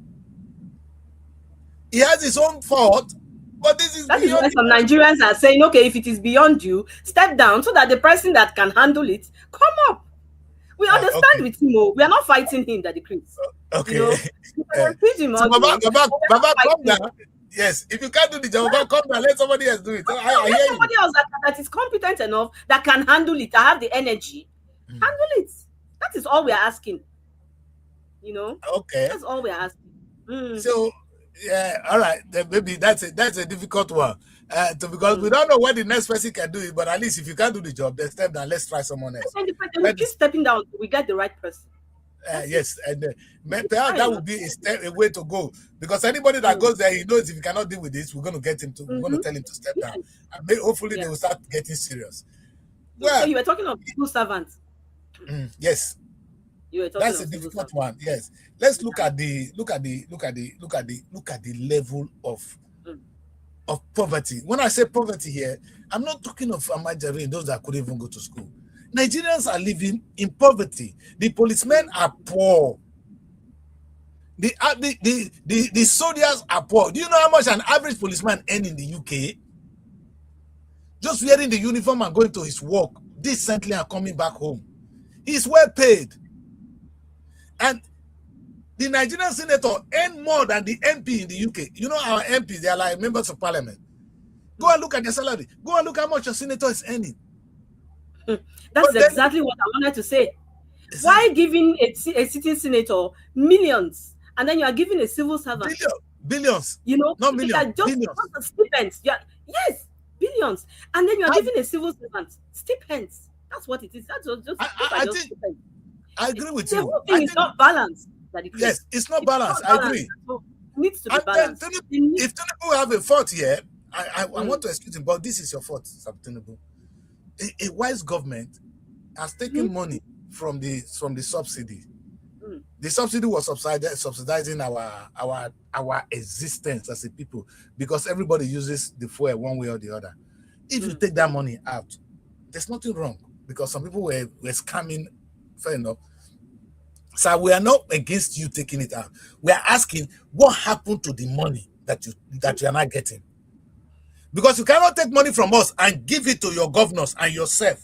He has his own fault, but this is That is why beyond the some person. Nigerians are saying, okay, if it is beyond you, step down so that the person that can handle it come up. We understand Okay, with him. Oh. We are not fighting him, that decrease. You okay. know, you can Uh, accuse him so all you want, but we're not Baba, come fighting him. down. Yes, if you can't do the job, Baba, come down. Let somebody else do it. I Let hear you. somebody else that is competent enough, that can handle it, that have the energy, handle it. That is all we are asking. You know, Okay. that's all we are asking. Mm. So, yeah, all right. Then maybe that's a difficult one. Because we Mm. don't know when the next person can do it, but at least if you can't do the job, then step down. Let's try someone else. And the we But keep stepping down till we get the right person. That's it. yes, and perhaps Fair that enough. would be a way to go, because anybody that goes there, he knows if he cannot deal with this, we're going to get him to. We're going to Mm-hmm. tell him to step down, Yes. and hopefully they Yeah. will start getting serious. So Well, you were talking of civil servants. yes, You were talking that's of a civil difficult servants. one. Yes, let's look at the level Mm. of poverty. When I say poverty here, I'm not talking of Amajari, those that couldn't even go to school. Nigerians are living in poverty. The policemen are poor. The soldiers are poor. Do you know how much an average policeman earn in the UK? Just wearing the uniform and going to his work decently and coming back home. He's well paid. And the Nigerian senator earn more than the MP in the UK. You know, our MPs, they are like members of parliament. Go and look at their salary. Go and look how much a senator is earning. That's But then, exactly what I wanted to say. Why giving a sitting senator millions, and then you are giving a civil servant, billions, you know, not they millions, are just billions. stipends. Yes, billions, and then you are How, giving a civil servant stipends. That's what it is. That's just those are I just think stipends. I agree with The you. whole I thing is think not balanced. That the yes, it's not it's balanced. not I balanced. agree. So it needs to be And then balanced. If Tinubu have a fault here, I want to excuse him, but this is your fault, Tinubu. A wise government has taken money from the subsidy. The subsidy was subsidizing our existence as a people, because everybody uses the fuel one way or the other. If you take that money out, there's nothing wrong, because some people were scamming. Fair enough. So we are not against you taking it out. We are asking what happened to the money that you are not getting. Because you cannot take money from us and give it to your governors and yourself.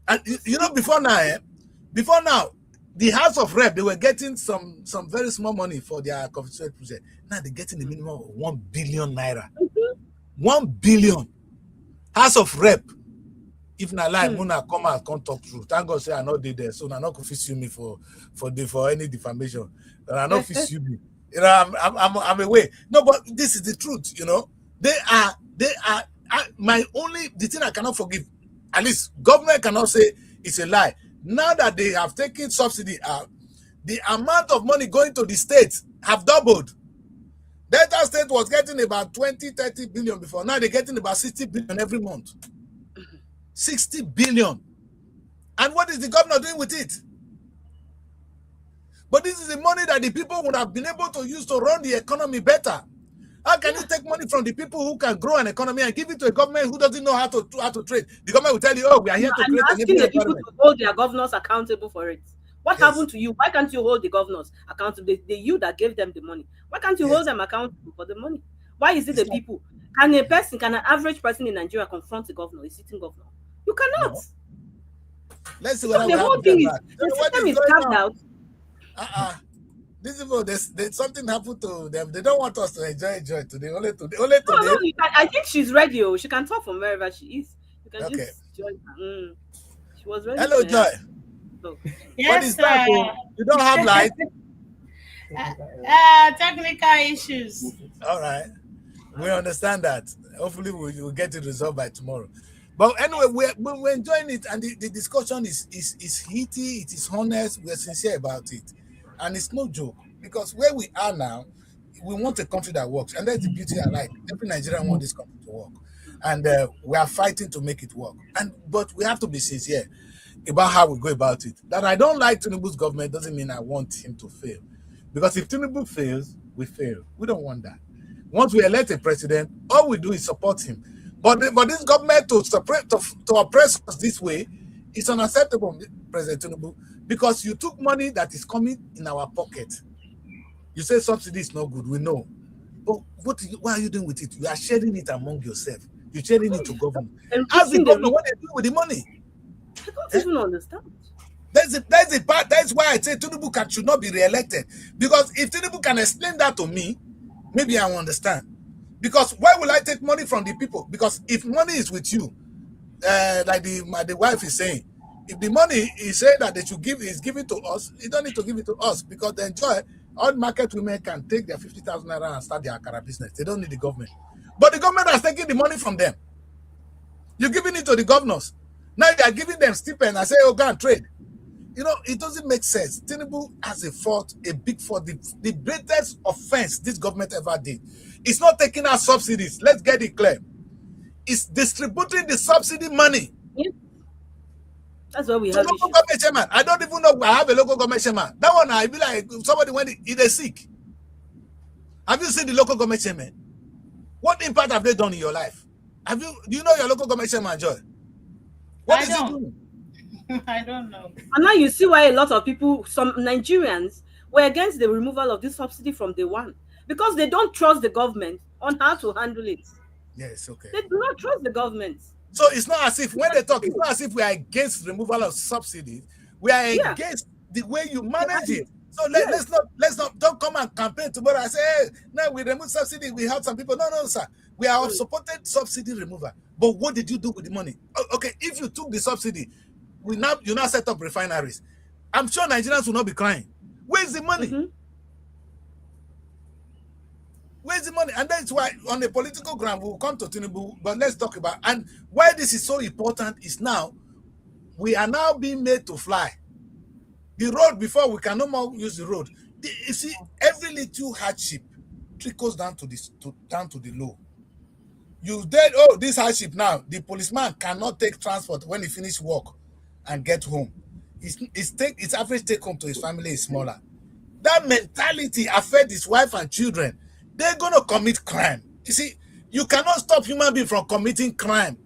And you know, before now, the House of Rep, they were getting some very small money for their constituency project. Now they're getting the minimum of 1 billion naira. 1 billion. House of Rep. If not like Muna come out, come talk through. Thank God say I not did there, so I not could sue me for any defamation. And I not sue me. You know, I'm away. No, but this is the truth. You know, they are. The thing I cannot forgive. At least government cannot say it's a lie. Now that they have taken subsidy out, the amount of money going to the states have doubled. Delta State was getting about 20-30 billion before. Now they're getting about 60 billion every month. 60 billion. And what is the governor doing with it? But this is the money that the people would have been able to use to run the economy better. How can you take money from the people who can grow an economy and give it to a government who doesn't know how to trade? The government will tell you, oh, we are here to create and a asking the people environment. to hold their governors accountable for it. What happened to you? Why can't you hold the governors accountable? The you that gave them the money. Why can't you hold them accountable for the money? Why is it the people? Can an average person in Nigeria confront the governor, a sitting governor? You cannot. No. Let's see what the whole thing is. The system is carved out. These people, there's something happened to them. They don't want us to enjoy today. Only today. No, I think she's ready. Oh, she can talk from wherever she is. You can just join her. She was ready. Hello, Joy. So. Yes, sir. You don't have light. Technical issues. All right, we understand that. Hopefully, we'll get it resolved by tomorrow. But anyway, we're enjoying it, and the discussion is heaty. It is honest. We're sincere about it, and it's no joke, because where we are now, we want a country that works, and that's the beauty I like. Every Nigerian wants this country to work, and we are fighting to make it work. But we have to be sincere about how we go about it. That I don't like Tinubu's government doesn't mean I want him to fail, because if Tinubu fails, we fail. We don't want that. Once we elect a president, all we do is support him. But this government to oppress us this way is unacceptable, President Tinubu, because you took money that is coming in our pocket. You say subsidy is not good. We know. But what are you doing with it? You are sharing it among yourself. You're sharing it to government. Ask the Increasing the government risk. what they do with the money. I don't Eh? even understand. That's the part. That's why I say Tinubu should not be re-elected. Because if Tinubu can explain that to me, maybe I will understand. Because why will I take money from the people? Because if money is with you, like the wife is saying, if the money is saying that they should give is given to us, you don't need to give it to us because they enjoy. All market women can take their 50,000 naira and start their akara business. They don't need the government. But the government has taken the money from them. You're giving it to the governors. Now you are giving them stipend and say, oh, go and trade. You know, it doesn't make sense. Tinubu has a fault, a big fault. The greatest offense this government ever did. It's not taking out subsidies. Let's get it clear. It's distributing the subsidy money. Yeah. That's why we So have local issues. government chairman, I don't even know I have a local government chairman. That one, I be like somebody when they're sick. Have you seen the local government chairman? What impact have they done in your life? Do you know your local government chairman, Joy? What is he doing? I don't know. And now you see why a lot of people, some Nigerians, were against the removal of this subsidy from day one. Because they don't trust the government on how to handle it. Yes, okay. They do not trust the government. So it's not as if when they talk, it's not as if we are against removal of subsidies. We are against the way you manage it. So let's not don't come and campaign tomorrow and say, hey, now we remove subsidy, we help some people. No, sir. We are supported subsidy removal. But what did you do with the money? Okay, if you took the subsidy, you now set up refineries. I'm sure Nigerians will not be crying. Where's the money? Mm-hmm. Where's the money? And that's why on the political ground, we'll come to Tinubu, but let's talk about, and why this is so important is now, we are now being made to fly. The road, before we can no more use the road. You see, every little hardship trickles down to the low. You did, this hardship now, the policeman cannot take transport when he finish work and get home. His average take home to his family is smaller. That mentality affects his wife and children. They're going to commit crime. You see, you cannot stop human beings from committing crime.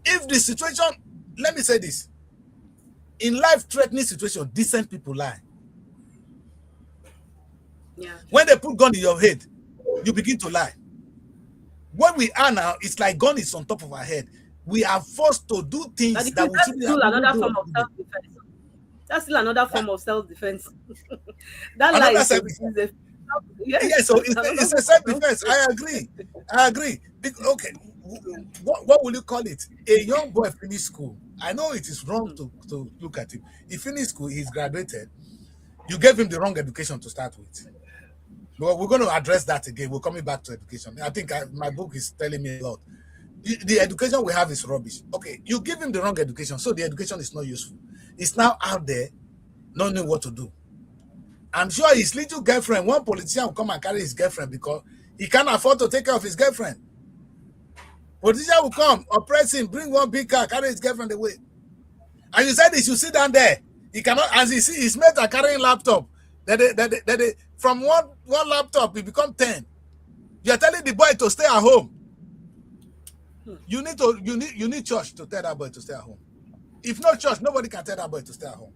If the situation, let me say this, in life-threatening situation, decent people lie. Yeah. When they put gun in your head, you begin to lie. What we are now, it's like gun is on top of our head. We are forced to do things that we shouldn't have another do. form of self-defense. That's still another form of self-defense. That lie is yes, so it's a self-defense. I agree. Okay, what will you call it? A young boy finished school. I know it is wrong to look at him. He finished school, he's graduated. You gave him the wrong education to start with. Well, we're going to address that again. We're coming back to education. I think my book is telling me a lot. The education we have is rubbish. Okay, you give him the wrong education, so the education is not useful. It's now out there, not knowing what to do. I'm sure his little girlfriend, one politician will come and carry his girlfriend because he can't afford to take care of his girlfriend. Politician will come, oppress him, bring one big car, carry his girlfriend away. And you said he should sit down there. He cannot, as he see his mates are carrying laptop. From one laptop, he become 10. You're telling the boy to stay at home. You need church to tell that boy to stay at home. If not church, nobody can tell that boy to stay at home.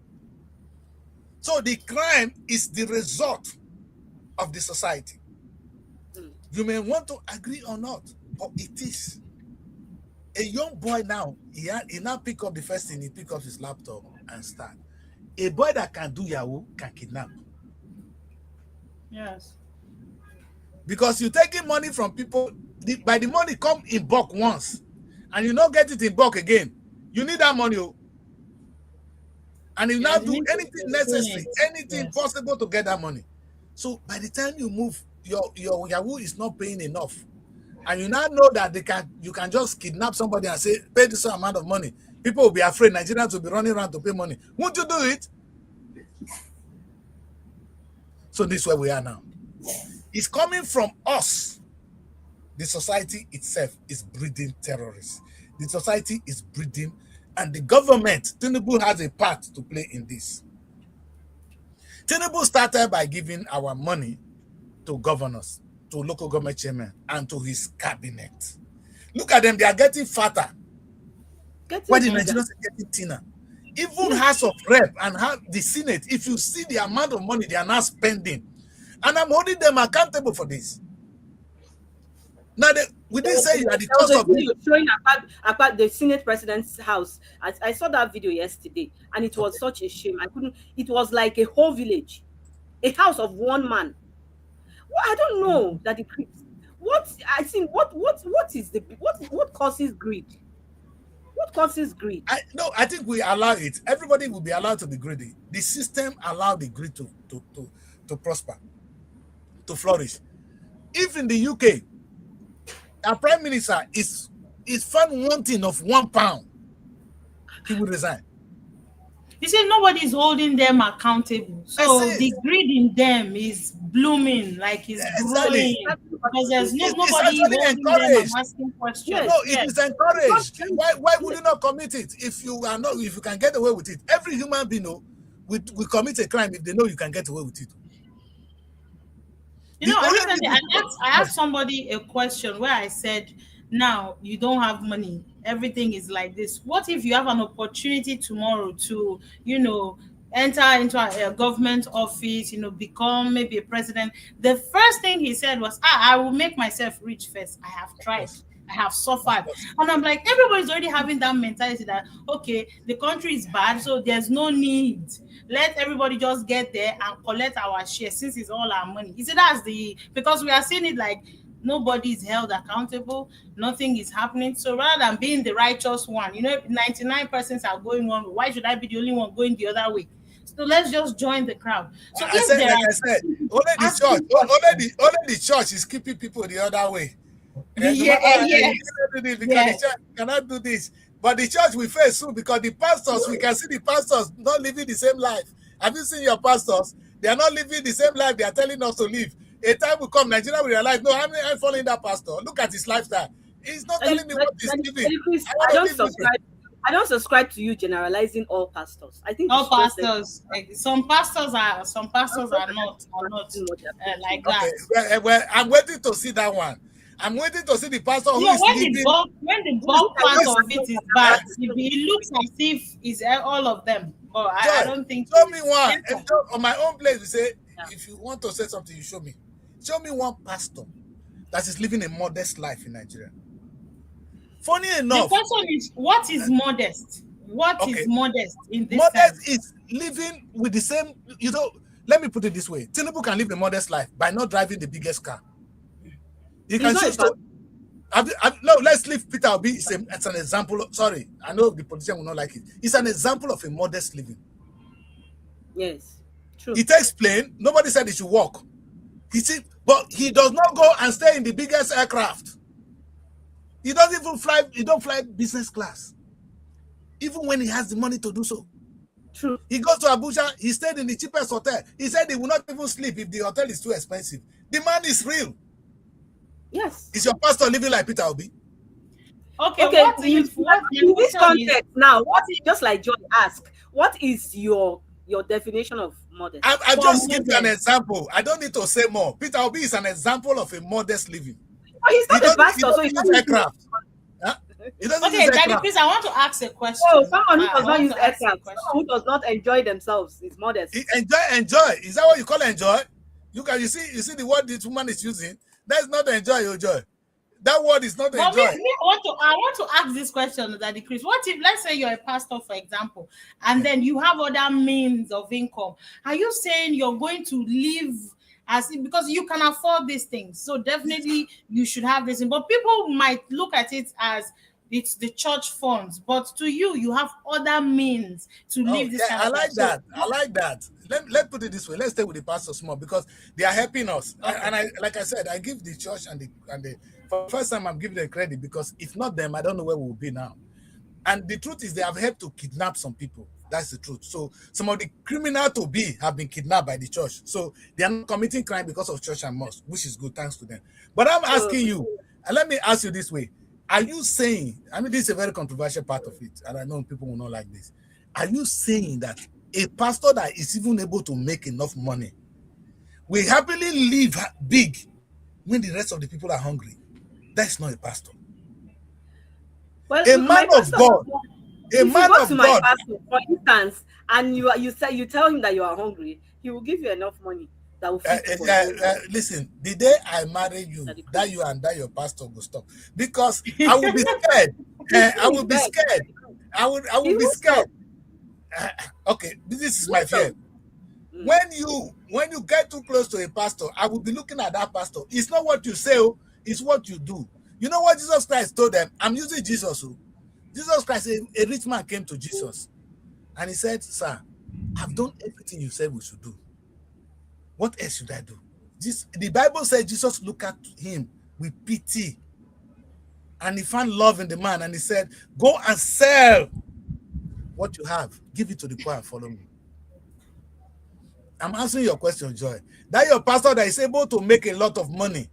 So the crime is the result of the society. You may want to agree or not, but it is. A young boy now, he now pick up the first thing, he pick up his laptop and start. A boy that can do Yahoo can kidnap. Yes. Because you're taking money from people, by the money come in bulk once, and you don't get it in bulk again. You need that money. And you now do anything necessary, anything possible to get that money. So by the time you move, your Yahoo is not paying enough. And you now know that you can just kidnap somebody and say, pay this amount of money. People will be afraid. Nigerians will be running around to pay money. Won't you do it? So this is where we are now. It's coming from us. The society itself is breeding terrorists. The society is breeding, and the government, Tinubu has a part to play in this. Tinubu started by giving our money to governors, to local government chairmen, and to his cabinet. Look at them, they are getting fatter. Why the Nigerians are getting thinner? Even House of Rep and the Senate, if you see the amount of money they are now spending, and I'm holding them accountable for this. Now, we didn't say you are the There was cause a of this. video showing about the Senate president's house. I saw that video yesterday, and it was Okay. such a shame. I couldn't. It was like a whole village, a house of one man. Well, I don't know that the what I think what is the what causes greed? What causes greed? I think we allow it. Everybody will be allowed to be greedy. The system allowed the greed to prosper, to flourish. If in the UK, our prime minister is found wanting of £1, he will resign. You see, nobody is holding them accountable. So the greed in them is blooming, like it's growing. Because there's nobody actually holding them and encouraged. asking questions. Yes. No, it is encouraged. Why would you not commit it if you can get away with it? Every human being will commit a crime if they know you can get away with it. You know, recently I asked somebody a question where I said, now you don't have money, everything is like this. What if you have an opportunity tomorrow to, enter into a government office, become maybe a president? The first thing he said was, I will make myself rich first. I have tried. I have suffered. And I'm like, everybody's already having that mentality that, okay, the country is bad, so there's no need. Let everybody just get there and collect our share since it's all our money. You see, because we are seeing it like nobody is held accountable, nothing is happening. So rather than being the righteous one, 99% are going one way, why should I be the only one going the other way? So let's just join the crowd. So I said, only the church is keeping people the other way. Because the church cannot do this. But the church will face soon because the pastors, we can see the pastors not living the same life. Have you seen your pastors? They are not living the same life they are telling us to live. A time will come, Nigeria will realize, no, I'm following that pastor. Look at his lifestyle. He's not telling me what he's living. I don't subscribe to you generalizing all pastors. I think all pastors. Some pastors are not like that. Okay. Well, I'm waiting to see that one. I'm waiting to see the pastor who is living. When the bulk part of it is bad, it looks as if it's all of them. But I don't think. Show me one. On my own place, we say, if you want to say something, you show me. Show me one pastor that is living a modest life in Nigeria. Funny enough. The question is, what is modest? What is modest in this Modest sense? is living with the same, let me put it this way. Tinubu can live a modest life by not driving the biggest car. You can say, no, let's leave Peter Obi. It's an example. Sorry, I know the politician will not like it. It's an example of a modest living. Yes, true. He takes plane. Nobody said he should walk. But he does not go and stay in the biggest aircraft. He doesn't even fly. He don't fly business class, even when he has the money to do so. True. He goes to Abuja. He stayed in the cheapest hotel. He said he will not even sleep if the hotel is too expensive. The man is real. Yes. Is your pastor living like Peter Obi? Okay. In this context now, just like John asked, what is your definition of modest? I just give you an example. I don't need to say more. Peter Obi is an example of a modest living. Oh, he's not a pastor, so he's not aircraft. Okay, Daddy, please, I want to ask a question. Oh, someone who does not use aircraft, someone who does not enjoy themselves is modest. Enjoy. Is that what you call enjoy? You see the word this woman is using. That's not enjoy your joy. That word is not enjoy. I want to ask this question, Daddy Chris. What if, let's say you're a pastor, for example, and then you have other means of income? Are you saying you're going to live because you can afford these things? So definitely you should have this. But people might look at it as it's the church funds, but to you, you have other means to live this kind of life. I like that. Let's put it this way. Let's stay with the pastors more because they are helping us. Okay. Like I said, I give the church and the for the first time I'm giving them credit because if not them, I don't know where we will be now. And the truth is they have helped to kidnap some people. That's the truth. So some of the criminal to be have been kidnapped by the church. So they are not committing crime because of church and mosque, which is good, thanks to them. But I'm asking you, and let me ask you this way. Are you saying, this is a very controversial part of it, and I know people will not like this. Are you saying that a pastor that is even able to make enough money will happily live big when the rest of the people are hungry? That's not a pastor. Well, a man of God. A man of my God. pastor, for instance, and you tell him that you are hungry, he will give you enough money. that will fit for Listen, the day I marry you, Daddy that Chris. you and that your pastor will stop, because I will be scared. I will be Beg. scared. I He will be will scared. stop. Okay, this He is will my stop. fear. When you get too close to a pastor, I will be looking at that pastor. It's not what you say, oh, it's what you do. You know what Jesus Christ told them? I'm using Jesus. Oh. Jesus Christ, a rich man came to Jesus and he said, "Sir, I've done everything you said we should do. What else should I do?" The Bible said Jesus looked at him with pity and he found love in the man and he said, "Go and sell what you have, give it to the poor and follow me." I'm answering your question, Joy. That your pastor that is able to make a lot of money,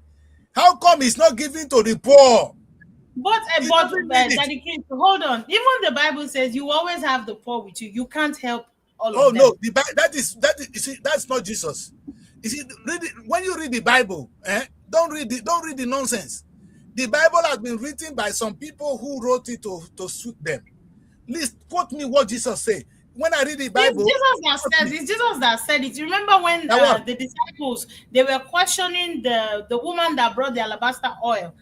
how come he's not giving to the poor? He doesn't need it. Daddy King, hold on. Even the Bible says you always have the poor with you. You can't help all Oh of no, them. that is you see, that's not Jesus. You see, when you read the Bible, don't read the nonsense. The Bible has been written by some people who wrote it to suit them. Please quote me what Jesus said. When I read the Bible, It's Jesus that said it. You remember when that what? the disciples, they were questioning the woman that brought the alabaster oil,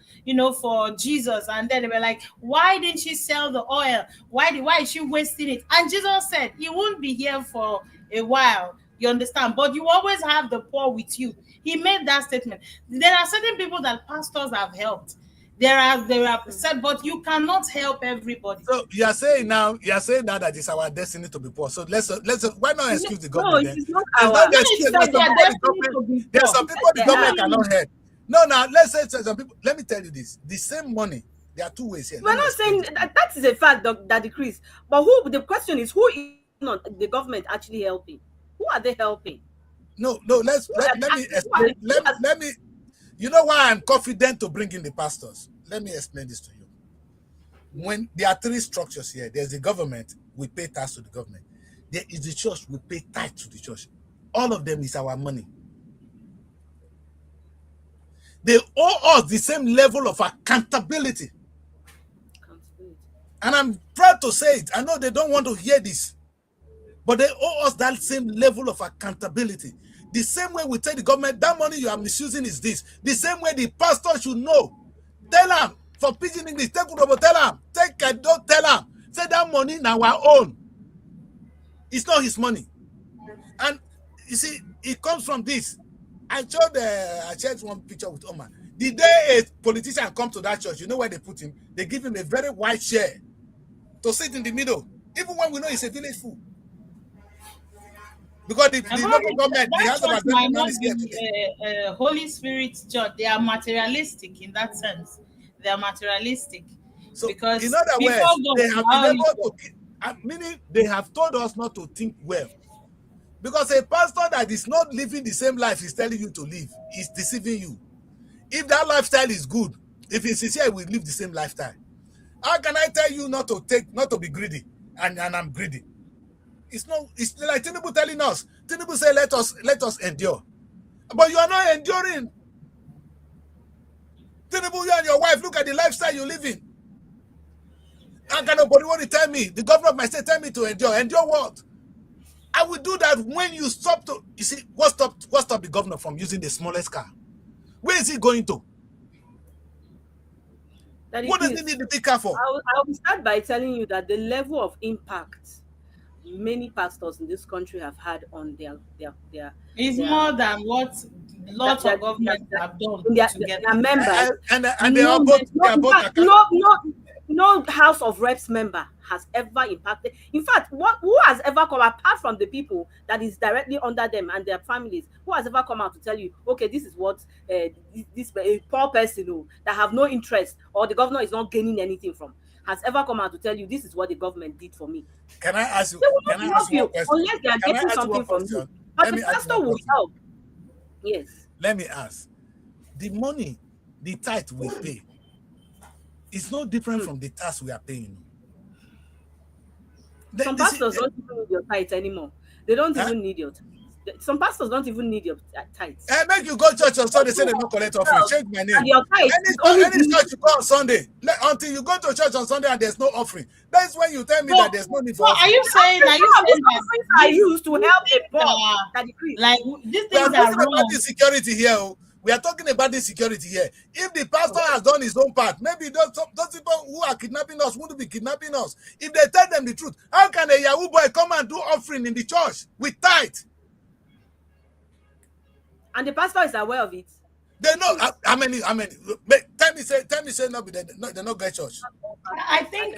for Jesus, and then they were like, "Why didn't she sell the oil? Why is she wasting it?" And Jesus said, "He won't be here for a while." You understand? But you always have the poor with you. He made that statement. There are certain people that pastors have helped. There are said, but you cannot help everybody. So you are saying now that it's our destiny to be poor. So let's why not excuse the No, government it then? is not It's not our. the No, he excuse. said their destiny to be There's poor. some people the They government are. cannot help. No, now let's say some people. Let me tell you this: the same money. There are two ways here. We're Let me not explain saying this. that is a fact that decrease. But who the question is who is not the government actually helping? Who are they helping? No, let's Who let, are let me actually, explain. who are, Let me. You know why I'm confident to bring in the pastors? Let me explain this to you. When there are three structures here, there's the government, we pay tax to the government. There is the church, we pay tithe to the church. All of them is our money. They owe us the same level of accountability. And I'm proud to say it. I know they don't want to hear this, but they owe us that same level of accountability. The same way we tell the government, that money you are misusing is this. The same way the pastor should know. Tell them, for pidgin English, take Urobo, tell them, don't tell them. Say that money now our own. It's not his money. And you see, it comes from this. I shared one picture with Omar. The day a politician come to that church, you know where they put him? They give him a very wide chair to sit in the middle, even when we know it's a village fool. Because the local government, the That House of church Assembly might man not is here today. be a Holy Spirit church. They are materialistic in that sense. They are materialistic So, in because other before words, God, they have been able to, meaning they have told us not to think well. Because a pastor that is not living the same life he's telling you to live is deceiving you. If that lifestyle is good, if he's sincere, he will live the same lifestyle. How can I tell you not to be greedy, and I'm greedy? It's like Tinubu telling us. Tinubu say, let us endure. But you are not enduring. Tinubu, you and your wife, look at the lifestyle you live in. How can nobody want to tell me? The governor of my state tell me to endure. Endure what? I will do that when you stop to. You see, what stopped the governor from using the smallest car? Where is he going to? that What it does he is. need the big car for? I will start by telling you that the level of impact many pastors in this country have had on is their more than what lots of governments have done put together. their members. And they are both In fact, accountable. no House of Reps member has ever impacted. In fact, who has ever come apart from the people that is directly under them and their families? Who has ever come out to tell you, okay, this is what this a poor person that have no interest or the governor is not gaining anything from has ever come out to tell you this is what the government did for me? Can I ask you? They will Can not I help ask one you question? unless they are Can I getting ask you one something from you. question? But Let the me ask you pastor one will question. help. Yes. Let me ask. The money, the tithe we pay, is no different from the tax we are paying. Some pastors don't even need your tithe anymore. They don't even need your tithe. Some pastors don't even need your tithes. And make you go church on Sunday, say they don't collect offering. Change my name. And your tithes is only Any church you go on Sunday, until you go to church on Sunday and there's no offering. That's when you tell me that there's no need for So offering. are you saying that offerings are used to help the poor that decrease? like these We are things are talking about wrong? the security here. We are talking about the security here. If the pastor has done his own part, maybe those people who are kidnapping us wouldn't be kidnapping us. If they tell them the truth, how can a Yahoo boy come and do offering in the church with tithe? And the pastor is aware of it. They know how many. Tell me, say no, they're not great church. I think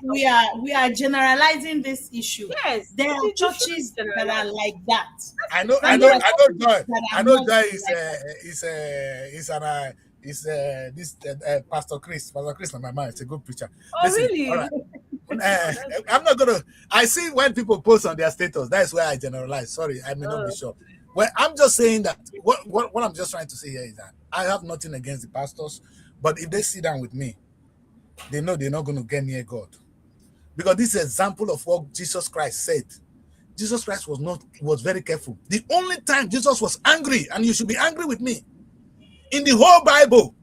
we are generalizing this issue. Yes, there are churches that are like that. I know Joy is Pastor Chris. Pastor Chris on my mind. It's a good preacher. Oh, listen, really? all right. I'm not gonna. I see when people post on their status. That's where I generalize. Sorry, I may not be sure. Well, I'm just saying that what I'm just trying to say here is that I have nothing against the pastors, but if they sit down with me, they know they're not going to get near God. Because this is an example of what Jesus Christ said. Jesus Christ was very careful. The only time Jesus was angry, and you should be angry with me, in the whole Bible,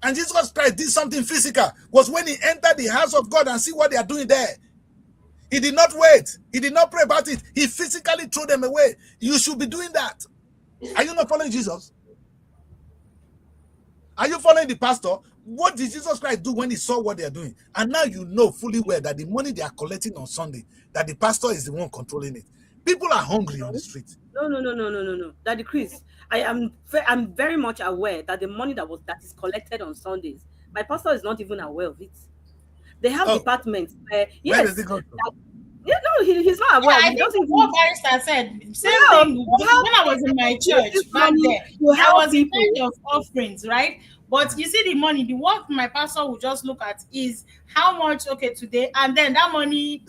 and Jesus Christ did something physical, was when he entered the house of God and see what they are doing there. He did not wait. He did not pray about it. He physically threw them away. You should be doing that. Are you not following Jesus? Are you following the pastor? What did Jesus Christ do when he saw what they are doing? And now you know fully well that the money they are collecting on Sunday, that the pastor is the one controlling it. People are hungry on the street. No. Daddy Chris, I'm very much aware that the money that is collected on Sundays, my pastor is not even aware of it. They have departments where does it go to? He's not aware. I think what Barrister said, same thing. When I was in my church back there, I was in kind of offerings, right? But you see the money, the work my pastor will just look at is how much, today, and then that money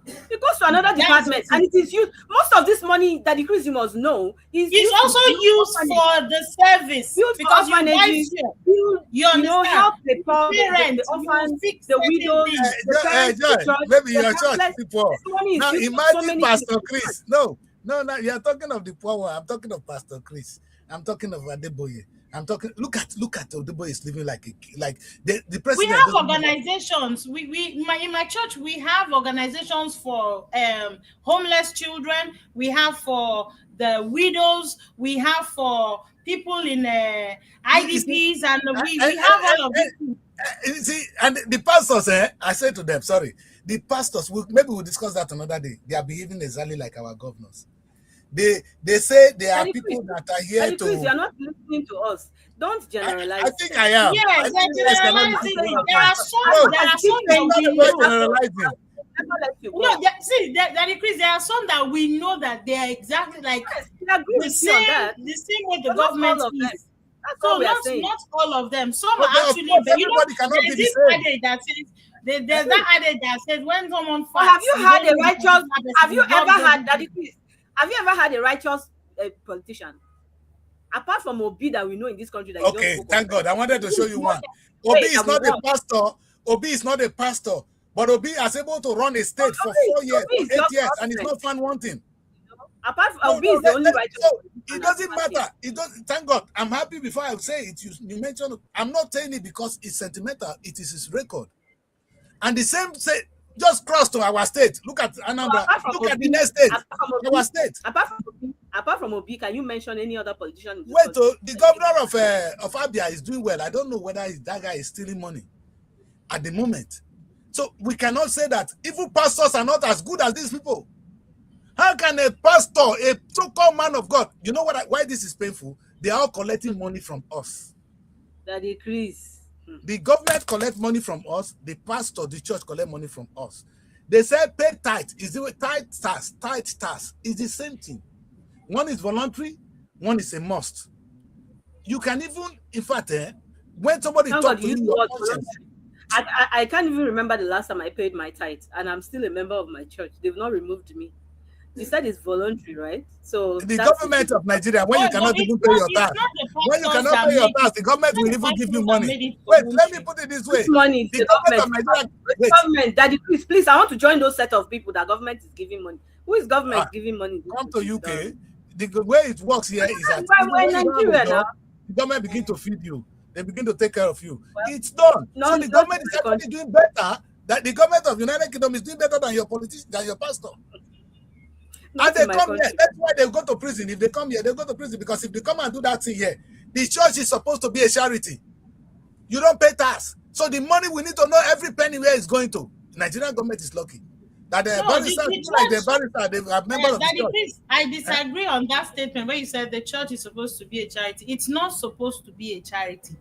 it goes to another department, and it is used. Most of this money that the Chris, you must know, is also used for the service because you help the poor, the orphans, the widows, maybe your church people. Now imagine Pastor Chris. No, you're talking of the poor one. I'm talking of Pastor Chris. I'm talking of Adeboye. I'm talking. Look at Odebo is living like the president. We have organizations. In my church we have organizations for homeless children. We have for the widows. We have for people in IDPs, and we have all of this. See, and the pastors, I say to them, sorry, the pastors. Maybe we'll discuss that another day. They are behaving exactly like our governors. They say there are people that are here to. Chris, you're not listening to us. Don't generalize. I think I am. Yes, generalizing. There are some that we know that they are exactly like the same way the government is. So not all of them. Some are actually. Everybody cannot be the same. There's that adage that says when someone fasts. Have you had a righteous? Have you ever had that? Have you ever had a righteous politician? Apart from Obi that we know in this country. That thank God. I wanted to show you one. Obi is not a pastor. Obi is not a pastor. But Obi is able to run a state for 4 years, 8 years, and it's not found wanting. Apart from Obi is the only righteous. So it doesn't matter. It doesn't. Thank God. I'm happy before I say it. You mentioned. I'm not saying it because it's sentimental. It is his record. And the same say. Just cross to our state. Look at Anambra. Look at the next state. Our state. Apart from Obi, can you mention any other politician? Wait, the governor of Abia is doing well. I don't know whether that guy is stealing money at the moment. So we cannot say that evil pastors are not as good as these people. How can a pastor, a so-called man of God, you know why this is painful? They are all collecting money from us. That increase. The government collect money from us. The pastor, the church collect money from us. They say pay tithe. Is the tithe tax is the same thing. One is voluntary, one is a must. You can even, in fact, when somebody talks to you, I can't even remember the last time I paid my tithe, and I'm still a member of my church. They've not removed me. You said it's voluntary, right? So The that's it. government of Nigeria, when you But cannot even it's pay not your it's tax, not the when you pastors cannot that pay your make tax, the government it's not will the even give you pastors that money. made it Wait, let me voluntary. put it this Which way. money is The the government of government? Nigeria, Which wait, government? Daddy, please, I want to join those set of people that government is giving money. Who is uh, government giving money in this come to country? UK. Sorry. The way it works here is that Why even we're in when you don't have a Nigeria now? job, the government begin to feed you. They begin to take care of you. Well, It's done. So the not in government is my actually country. doing better. That the government of United Kingdom is doing better than your politician, than your pastor. And Not in they my come here. country. That's why they go to prison. If they come here, they go to prison because if they come and do that thing here, the church is supposed to be a charity. You don't pay tax. So the money we need to know every penny where it's going to. Nigerian government is lucky. That the So barrister, the people like the church, barrister, they are members of the Daddy church. Chris, I Eh? disagree on that statement where you said the church is supposed to be a charity. It's not supposed to be a charity.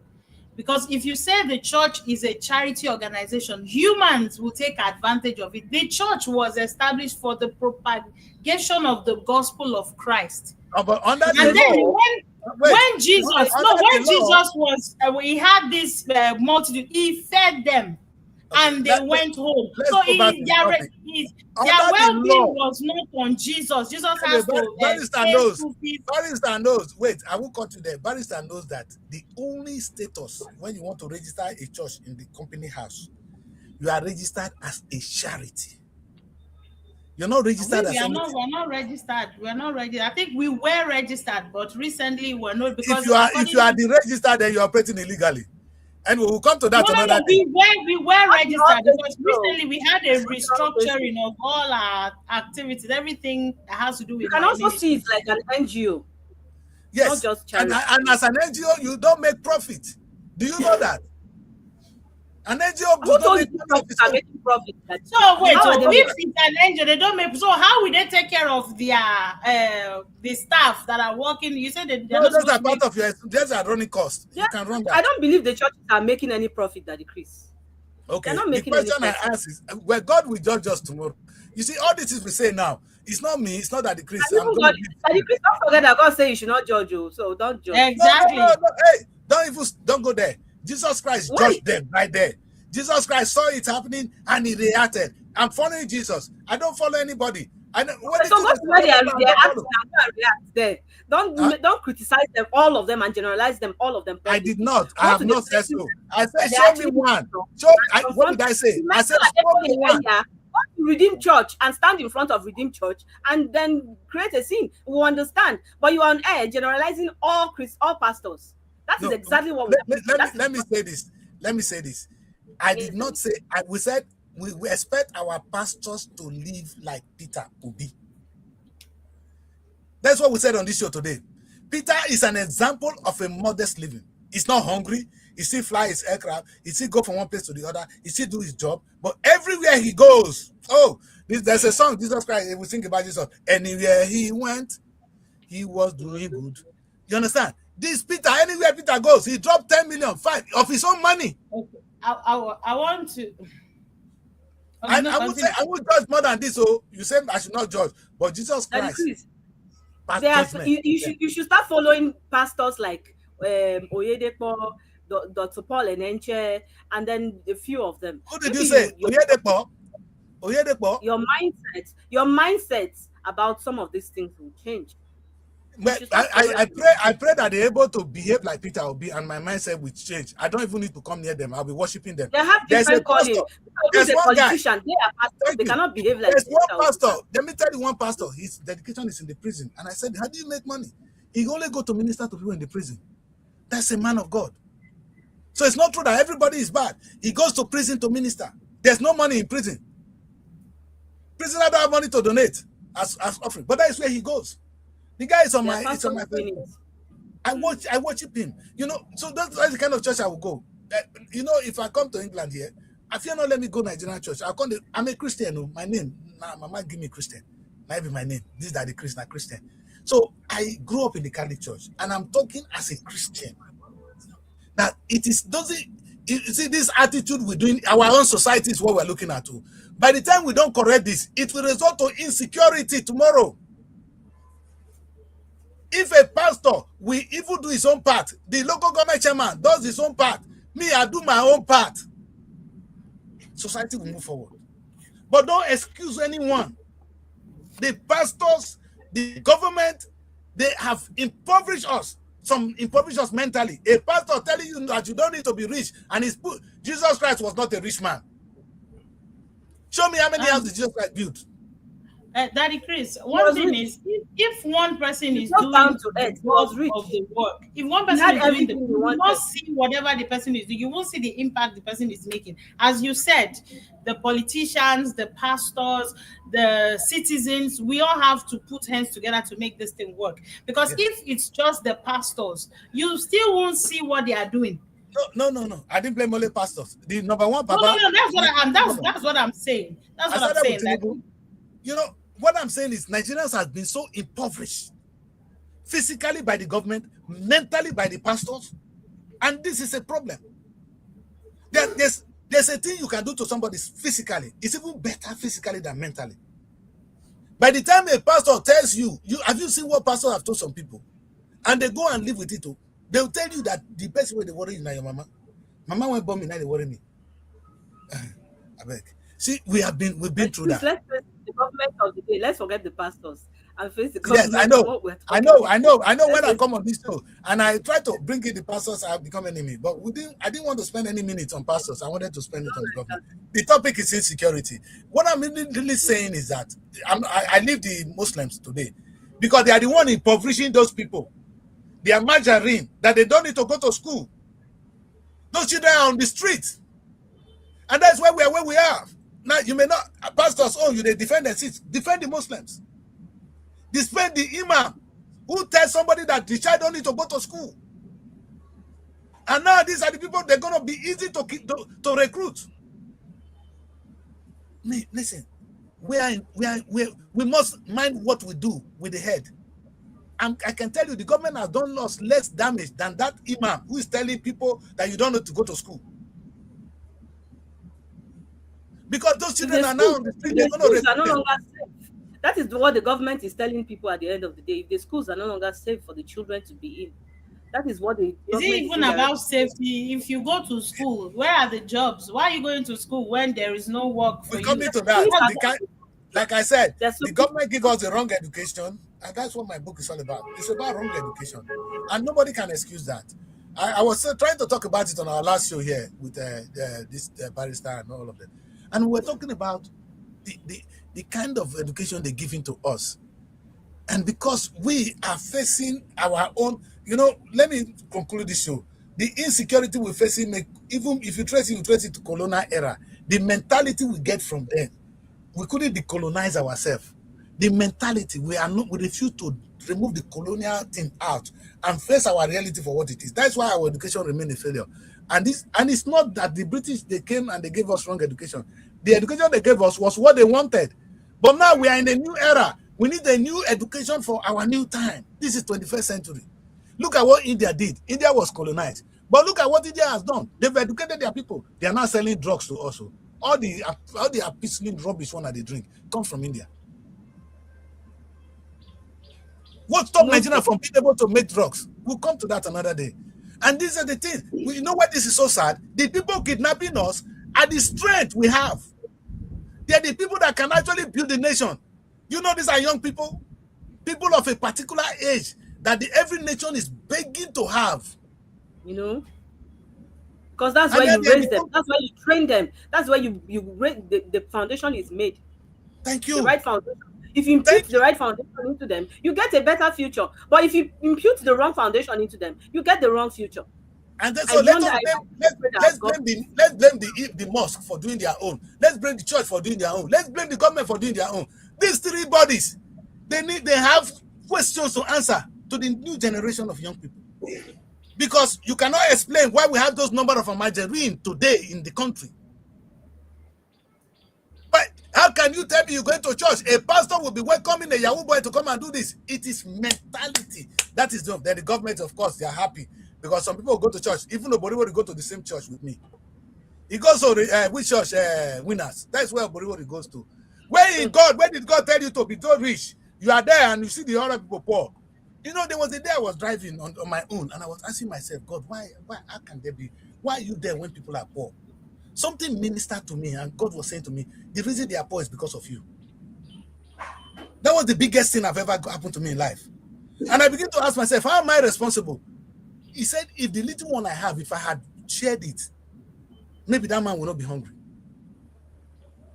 Because if you say the church is a charity organization, humans will take advantage of it. The church was established for the propagation of the gospel of Christ. But under the And then law, wait, when Jesus, no, under the when law, Jesus was, he had this multitude, he fed them okay, and they went home. let's So go back to the topic. their Under the well-being law, was not on Jesus. Jesus anyway, has to barrister pay knows. school fees. Barrister knows. Wait, I will cut you there. Barrister knows that the only status when you want to register a church in the company house, you are registered as a charity. You're not registered as anything. We're not registered. We're not registered. I think we were registered, but recently we're not If because you are according to the registered, then you're operating illegally. And we will come to that another no, day. we were registered because go. recently we had a restructuring of all our activities, everything that has to do You with can my also see ministry. it like an NGO, not Yes. just And, charity. and as an NGO, you don't make profit. Do you know that? An NGO Who does not told you make the money of churches its are own. making profit? So wait, How are so they if making? it's an angel, they don't make. So how will they take care of their the staff that are working? You said that they're No, not those supposed are to part make. of your. Those are running costs. Yeah, You can run I that. don't believe the churches are making any profit that decrease. They're Okay. not The making any question I profit. ask is, well, God will judge us tomorrow. You see, all this is we say now. It's not me. It's not that the Chris. And I'm even going to God, give. that decrease, don't forget that God say you should not judge you, so don't judge. No, no, no, Exactly. no. Hey, don't go there. Jesus Christ Why? judged them right there. Jesus Christ saw it happening and he reacted. I'm following Jesus. I don't follow anybody. I don't, when Okay, the so thing go is to where follow, I they are don't acting follow. and go and react there. Huh? Don't criticize them, all of them, and generalize them, all of them I did publicly. not. I Go have to the not said places so. I that said, they show me actually one. belong Show. and What did confront. I say? You I mentioned said, show me one. Area, go to Redeem Church and stand in front of Redeem Church and then create a scene. We understand, but you are on air generalizing all pastors. That is No, exactly what we are doing. let me say this. Let me say this. I did not say. We said we expect our pastors to live like Peter Obi. That's what we said on this show today. Peter is an example of a modest living. He's not hungry. He still fly his aircraft. He still go from one place to the other. He still do his job. But everywhere he goes, there's a song, Jesus Christ, we think about Jesus. Anywhere he went, he was doing good. You understand? This Peter, anywhere Peter goes, he dropped 10 million, 5 of his own money. Okay. I want to. Okay, And no, I would say, continue. I would judge more than this. So you say I should not judge. But Jesus That Christ, decrease. pass They are, judgment. you should start following pastors like Oyedepo, Dr. Paul Enenche, and then a few of them. Who did Maybe you say? you Oyedepo? your mindset about some of these things will change. You But should start following. I pray that they're able to behave like Peter Obi and my mindset will change. I don't even need to come near them. I'll be worshiping them. They have There's a different pastor. calling. There's Because a one guy. politician, they are pastors. Thank They you. cannot behave like There's Peter one Obi. pastor. Let me tell you one pastor. His dedication is in the prison. And I said, how do you make money? He only go to minister to people in the prison. That's a man of God. So it's not true that everybody is bad. He goes to prison to minister. There's no money in prison. Prisoner don't have money to donate as offering. But that is where he goes. The guy is on my Facebook. I worship him. You know, so that's the kind of church I will go. You know, if I come to England here, if you not let me go Nigerian church, I'm a Christian. My name, my mama give me Christian. Might be my name. This is Daddy Chris, not Christian. So I grew up in the Catholic church, and I'm talking as a Christian. That it is doesn't. You see, this attitude we're doing, our own society is what we're looking at too. By the time we don't correct this, it will result to insecurity tomorrow. If a pastor will even do his own part, the local government chairman does his own part, me, I do my own part, society will move forward. But don't excuse anyone. The pastors, the government, they have impoverished us. Some impoverish us mentally. A pastor telling you that you don't need to be rich, and Jesus Christ was not a rich man. Show me how many houses Jesus Christ built. Daddy Chris, one thing rich. is, if one person is not down doing to the earth. He bulk was rich. of the work, if one He person had is doing everything he you will not wanted. see whatever the person is doing. You won't see the impact the person is making. As you said, the politicians, the pastors, the citizens, we all have to put hands together to make this thing work. Because if it's just the pastors, you still won't see what they are doing. No. I didn't blame only pastors. The number one, No, Baba. that's what that's what I'm saying. That's I what I'm started with saying. Tinubu. You know, what I'm saying is Nigerians have been so impoverished, physically by the government, mentally by the pastors, and this is a problem. There's a thing you can do to somebody physically. It's even better physically than mentally. By the time a pastor tells you have you seen what pastors have told some people? And they go and live with it too. They'll tell you that the best way they worry is now your mama. Mama won't bomb me, now they worry me. I beg. See, we've been through that. Let's face the government of the day. Let's forget the pastors and face the Yes, government. I know. When I come on this show and I try to bring in the pastors, I have become enemy. But I didn't want to spend any minutes on pastors. I wanted to spend it on the government. The topic is insecurity. What I'm really saying is that I leave the Muslims today because they are the one impoverishing those people. They are margarine that they don't need to go to school. Those children are on the street. And that's why we are where we are. Now, you may not, pastors, they defend the seats. Defend the Muslims. Defend the imam who tells somebody that the child don't need to go to school. And now these are the people they're going to be easy to recruit. Listen, we must mind what we do with the head. I can tell you the government has done us less damage than that imam who is telling people that you don't need to go to school. Because those children are now on the street, they're going to are no longer safe. That is what the government is telling people at the end of the day. If the schools are no longer safe for the children to be in, that is what the is it even about safety? If you go to school, where are the jobs? Why are you going to school when there is no work for you? We're coming to that. Like I said, the government give us the wrong education, and that's what my book is all about. It's about wrong education, and nobody can excuse that. I was trying to talk about it on our last show here with this barrister and all of them, and we're talking about the kind of education they're giving to us, and because we are facing our own, let me conclude this show. The insecurity we're facing, even if you trace it to colonial era, the mentality we get from them. We couldn't decolonize ourselves. The mentality, we refuse to remove the colonial thing out and face our reality for what it is. That's why our education remained a failure. And it's not that the British, they came and they gave us wrong education. The education they gave us was what they wanted. But now we are in a new era. We need a new education for our new time. This is 21st century. Look at what India did. India was colonized. But look at what India has done. They've educated their people. They are now selling drugs to us. All the ampicillin rubbish one that they drink comes from India. What stopped Nigeria from being able to make drugs? We'll come to that another day. And this is the thing. You know why this is so sad? The people kidnapping us are the strength we have. They are the people that can actually build the nation. These are young people. People of a particular age that every nation is begging to have. Because that's where you raise them. That's where you train them. That's where the foundation is made. Thank you. The right foundation. If you impute the right foundation into them, you get a better future. But if you impute the wrong foundation into them, you get the wrong future. And then, so let's blame the mosque for doing their own. Let's blame the church for doing their own. Let's blame the government for doing their own. These three bodies, they have questions to answer to the new generation of young people. Because you cannot explain why we have those number of margarine today in the country. But how can you tell me you're going to church? A pastor will be welcoming a Yahoo boy to come and do this. It is mentality. That is then the government, of course, they are happy. Because some people go to church, even nobody will go to the same church with me. He goes to which church? Winners. That's where everybody goes to. Where did God tell you to be so rich? You are there and you see the other people poor. There was a day I was driving on my own and I was asking myself, God, why, how can there be, why are you there when people are poor? Something ministered to me and God was saying to me, the reason they are poor is because of you. That was the biggest thing I've ever happened to me in life. And I begin to ask myself, how am I responsible? He said, if the little one I have, if I had shared it, maybe that man will not be hungry.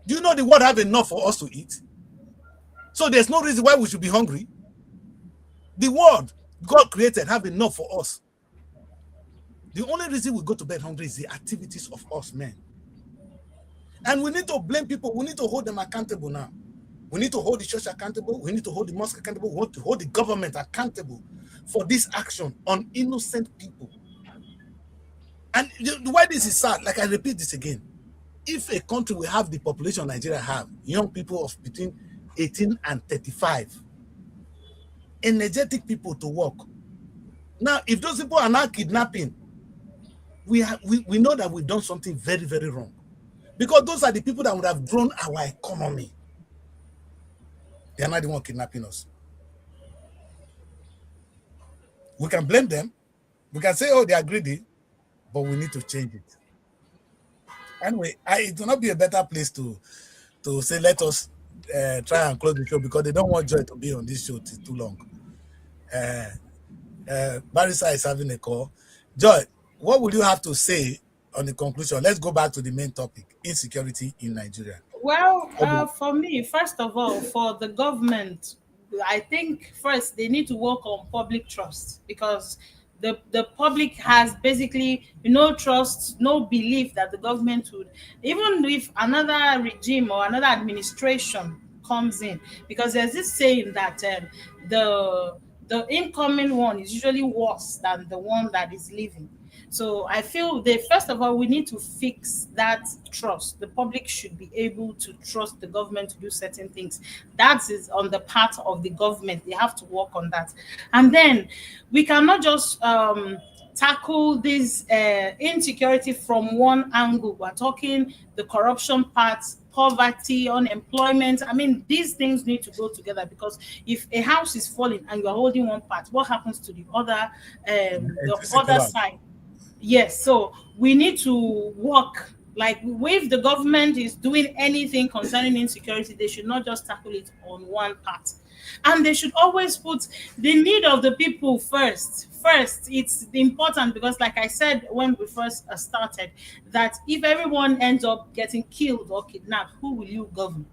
Do you know the world have enough for us to eat? So there's no reason why we should be hungry. The world God created have enough for us. The only reason we go to bed hungry is the activities of us men. And we need to blame people. We need to hold them accountable now. We need to hold the church accountable. We need to hold the mosque accountable. We want to hold the government accountable for this action on innocent people. And why this is sad, like I repeat this again, if a country will have the population Nigeria have, young people of between 18 and 35, energetic people to work. Now, if those people are now kidnapping, we know that we've done something very, very wrong. Because those are the people that would have grown our economy. They are not the one kidnapping us. We can blame them. We can say, oh, they are greedy, but we need to change it. Anyway, it will not be a better place to say, let us try and close the show, because they don't want Joy to be on this show too long. Barrister is having a call. Joy, what would you have to say on the conclusion? Let's go back to the main topic, insecurity in Nigeria. Well, for me, first of all, for the government, I think first they need to work on public trust, because the public has basically no trust, no belief that the government would, even if another regime or another administration comes in, because there's this saying that the incoming one is usually worse than the one that is leaving. So I feel that first of all, we need to fix that trust. The public should be able to trust the government to do certain things. That is on the part of the government. They have to work on that. And then we cannot just tackle this insecurity from one angle. We're talking the corruption part, poverty, unemployment. I mean, these things need to go together, because if a house is falling and you're holding one part, what happens to the other side? Yes, so we need to work. Like, if the government is doing anything concerning insecurity, they should not just tackle it on one part. And they should always put the need of the people first. First, it's important, because, like I said when we first started, that if everyone ends up getting killed or kidnapped, who will you govern?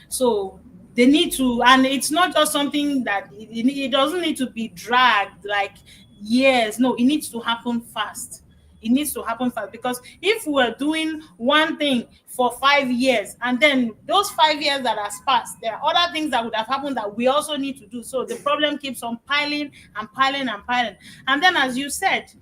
So they need to, and it's not just something that it doesn't need to be dragged like years. No, it needs to happen fast. It needs to happen fast, because if we're doing one thing for 5 years, and then those 5 years that has passed, there are other things that would have happened that we also need to do. So the problem keeps on piling and piling and piling. And then, as you said,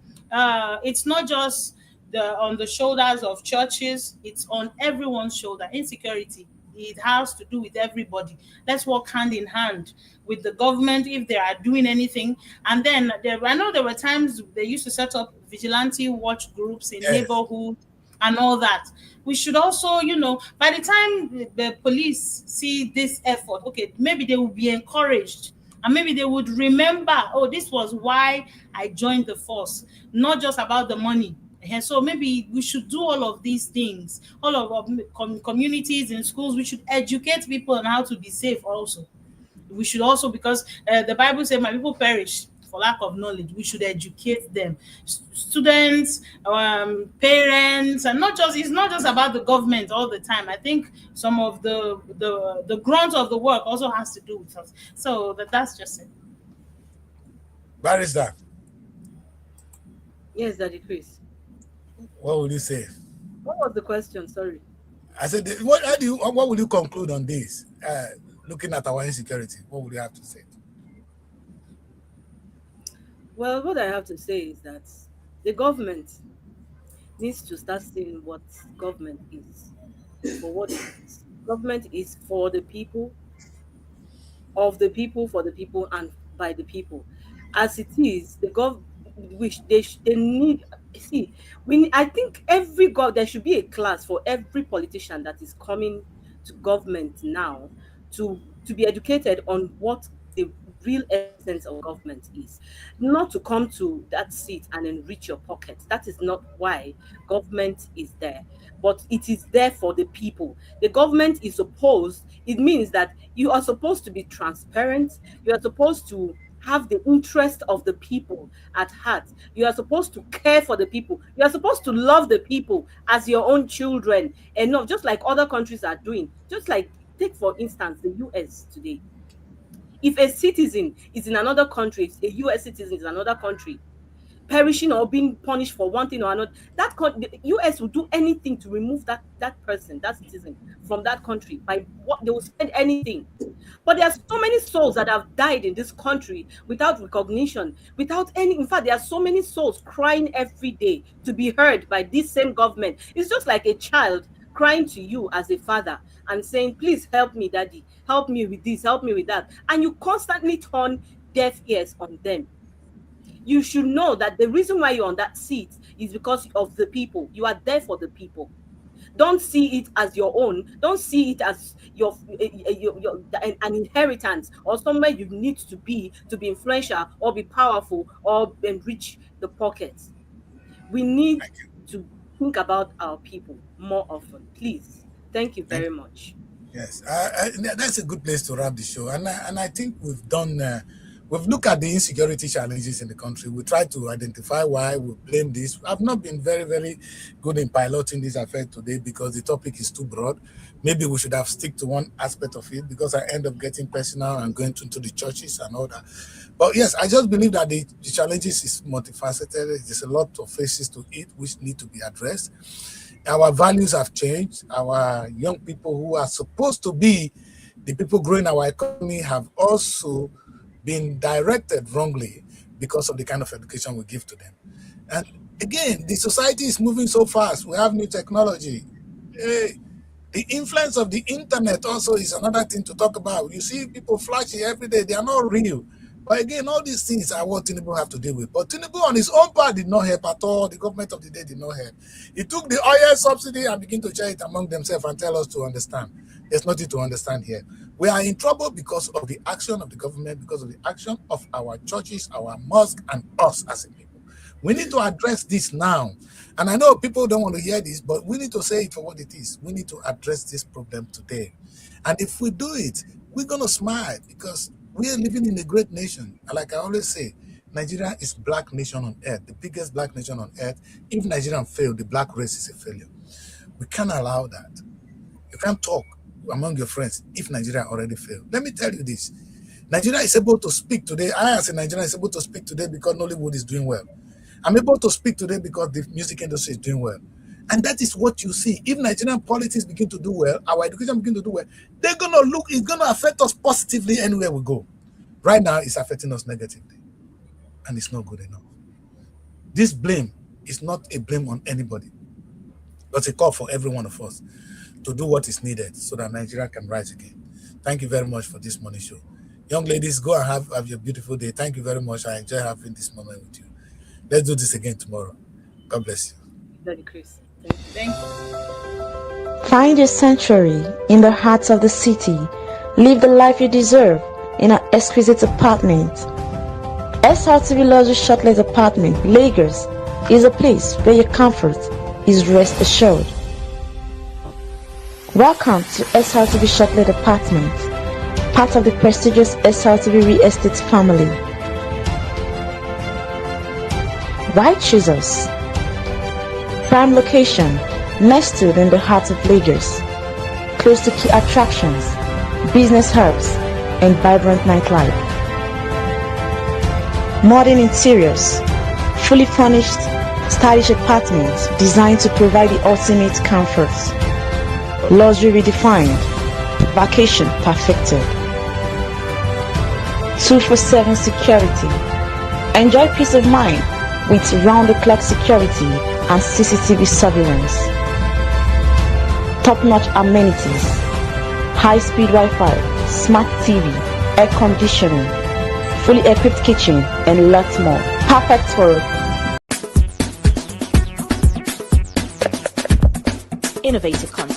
it's not just on the shoulders of churches, it's on everyone's shoulder. Insecurity, it has to do with everybody. Let's work hand in hand with the government if they are doing anything. And then I know there were times they used to set up vigilante watch groups in neighborhood and all that. We should also, by the time the police see this effort, okay, maybe they will be encouraged, and maybe they would remember, oh, this was why I joined the force, not just about the money. And so maybe we should do all of these things, all of our communities in schools. We should educate people on how to be safe also. We should also, because the Bible says, my people perish for lack of knowledge. We should educate them, students, parents, and it's not just about the government all the time. I think some of the grunt of the work also has to do with us. So that's just it. Barrister. Yes, Daddy Chris. What would you say? What was the question? Sorry. I said, what would you conclude on this? Looking at our insecurity, what would you have to say? Well, what I have to say is that the government needs to start seeing what government is for what it is. Government is for the people, of the people, for the people, and by the people. As it is, the which they need. See, I think there should be a class for every politician that is coming to government now to be educated on what the real essence of government is. Not to come to that seat and enrich your pocket. That is not why government is there. But it is there for the people. The government is supposed, it means that you are supposed to be transparent. You are supposed to have the interest of the people at heart. You are supposed to care for the people. You are supposed to love the people as your own children, and not just like other countries are doing. Just like, take for instance the US today. If a citizen is in another country, if a US citizen is in another country, perishing or being punished for one thing or another, the US will do anything to remove that person, that citizen, from that country. By what they will spend anything. But there are so many souls that have died in this country without recognition, without any. In fact, there are so many souls crying every day to be heard by this same government. It's just like a child crying to you as a father and saying, please help me, daddy, help me with this, help me with that. And you constantly turn deaf ears on them. You should know that the reason why you're on that seat is because of the people. You are there for the people. Don't see it as your own. Don't see it as an inheritance or somewhere you need to be influential or be powerful or enrich the pockets. We need to think about our people more often, please. Thank you very much. Yes, that's a good place to wrap the show. And I think we've done. We've looked at the insecurity challenges in the country. We try to identify why we blame this. I've not been very, very good in piloting this affair today because the topic is too broad. Maybe we should have stick to one aspect of it because I end up getting personal and going into the churches and all that. But yes, I just believe that the challenges is multifaceted. There's a lot of faces to it which need to be addressed. Our values have changed. Our young people who are supposed to be the people growing our economy have also been directed wrongly because of the kind of education we give to them. And again, the society is moving so fast. We have new technology. The influence of the internet also is another thing to talk about. You see people flashing every day. They are not real. But again, all these things are what Tinubu have to deal with. But Tinubu on his own part did not help at all. The government of the day did not help. He took the oil subsidy and began to share it among themselves and tell us to understand. There's nothing to understand here. We are in trouble because of the action of the government, because of the action of our churches, our mosques, and us as a people. We need to address this now. And I know people don't want to hear this, but we need to say it for what it is. We need to address this problem today. And if we do it, we're going to smile because we are living in a great nation. Like I always say, Nigeria is black nation on earth, the biggest black nation on earth. If Nigeria fail, the black race is a failure. We can't allow that. You can't talk among your friends if Nigeria already failed. Let me tell you this. Nigeria is able to speak today. I as a Nigerian is able to speak today because Nollywood is doing well. I'm able to speak today because the music industry is doing well. And that is what you see. If Nigerian politics begin to do well, our education begin to do well, they're going to look, it's going to affect us positively anywhere we go. Right now, it's affecting us negatively. And it's not good enough. This blame is not a blame on anybody, but a call for every one of us to do what is needed so that Nigeria can rise again. Thank you very much for this morning show. Young ladies, go and have your beautiful day. Thank you very much. I enjoy having this moment with you. Let's do this again tomorrow. God bless you. Daddy Chris. Thank you. Find your sanctuary in the heart of the city. Live the life you deserve in an exquisite apartment. SRTV Luxury Shortlet Apartment, Lagos, is a place where your comfort is rest assured. Welcome to SRTV Shortlet Apartment, part of the prestigious SRTV Real Estate family. Why choose us? Prime location, nestled in the heart of Lagos, close to key attractions, business hubs, and vibrant nightlife. Modern interiors, fully furnished, stylish apartments designed to provide the ultimate comfort. Luxury redefined, vacation perfected. 24/7 security. Enjoy peace of mind with round-the-clock security and CCTV surveillance. Top-notch amenities, high-speed Wi-Fi, smart TV, air conditioning, fully equipped kitchen, and lots more. Perfect for innovative content.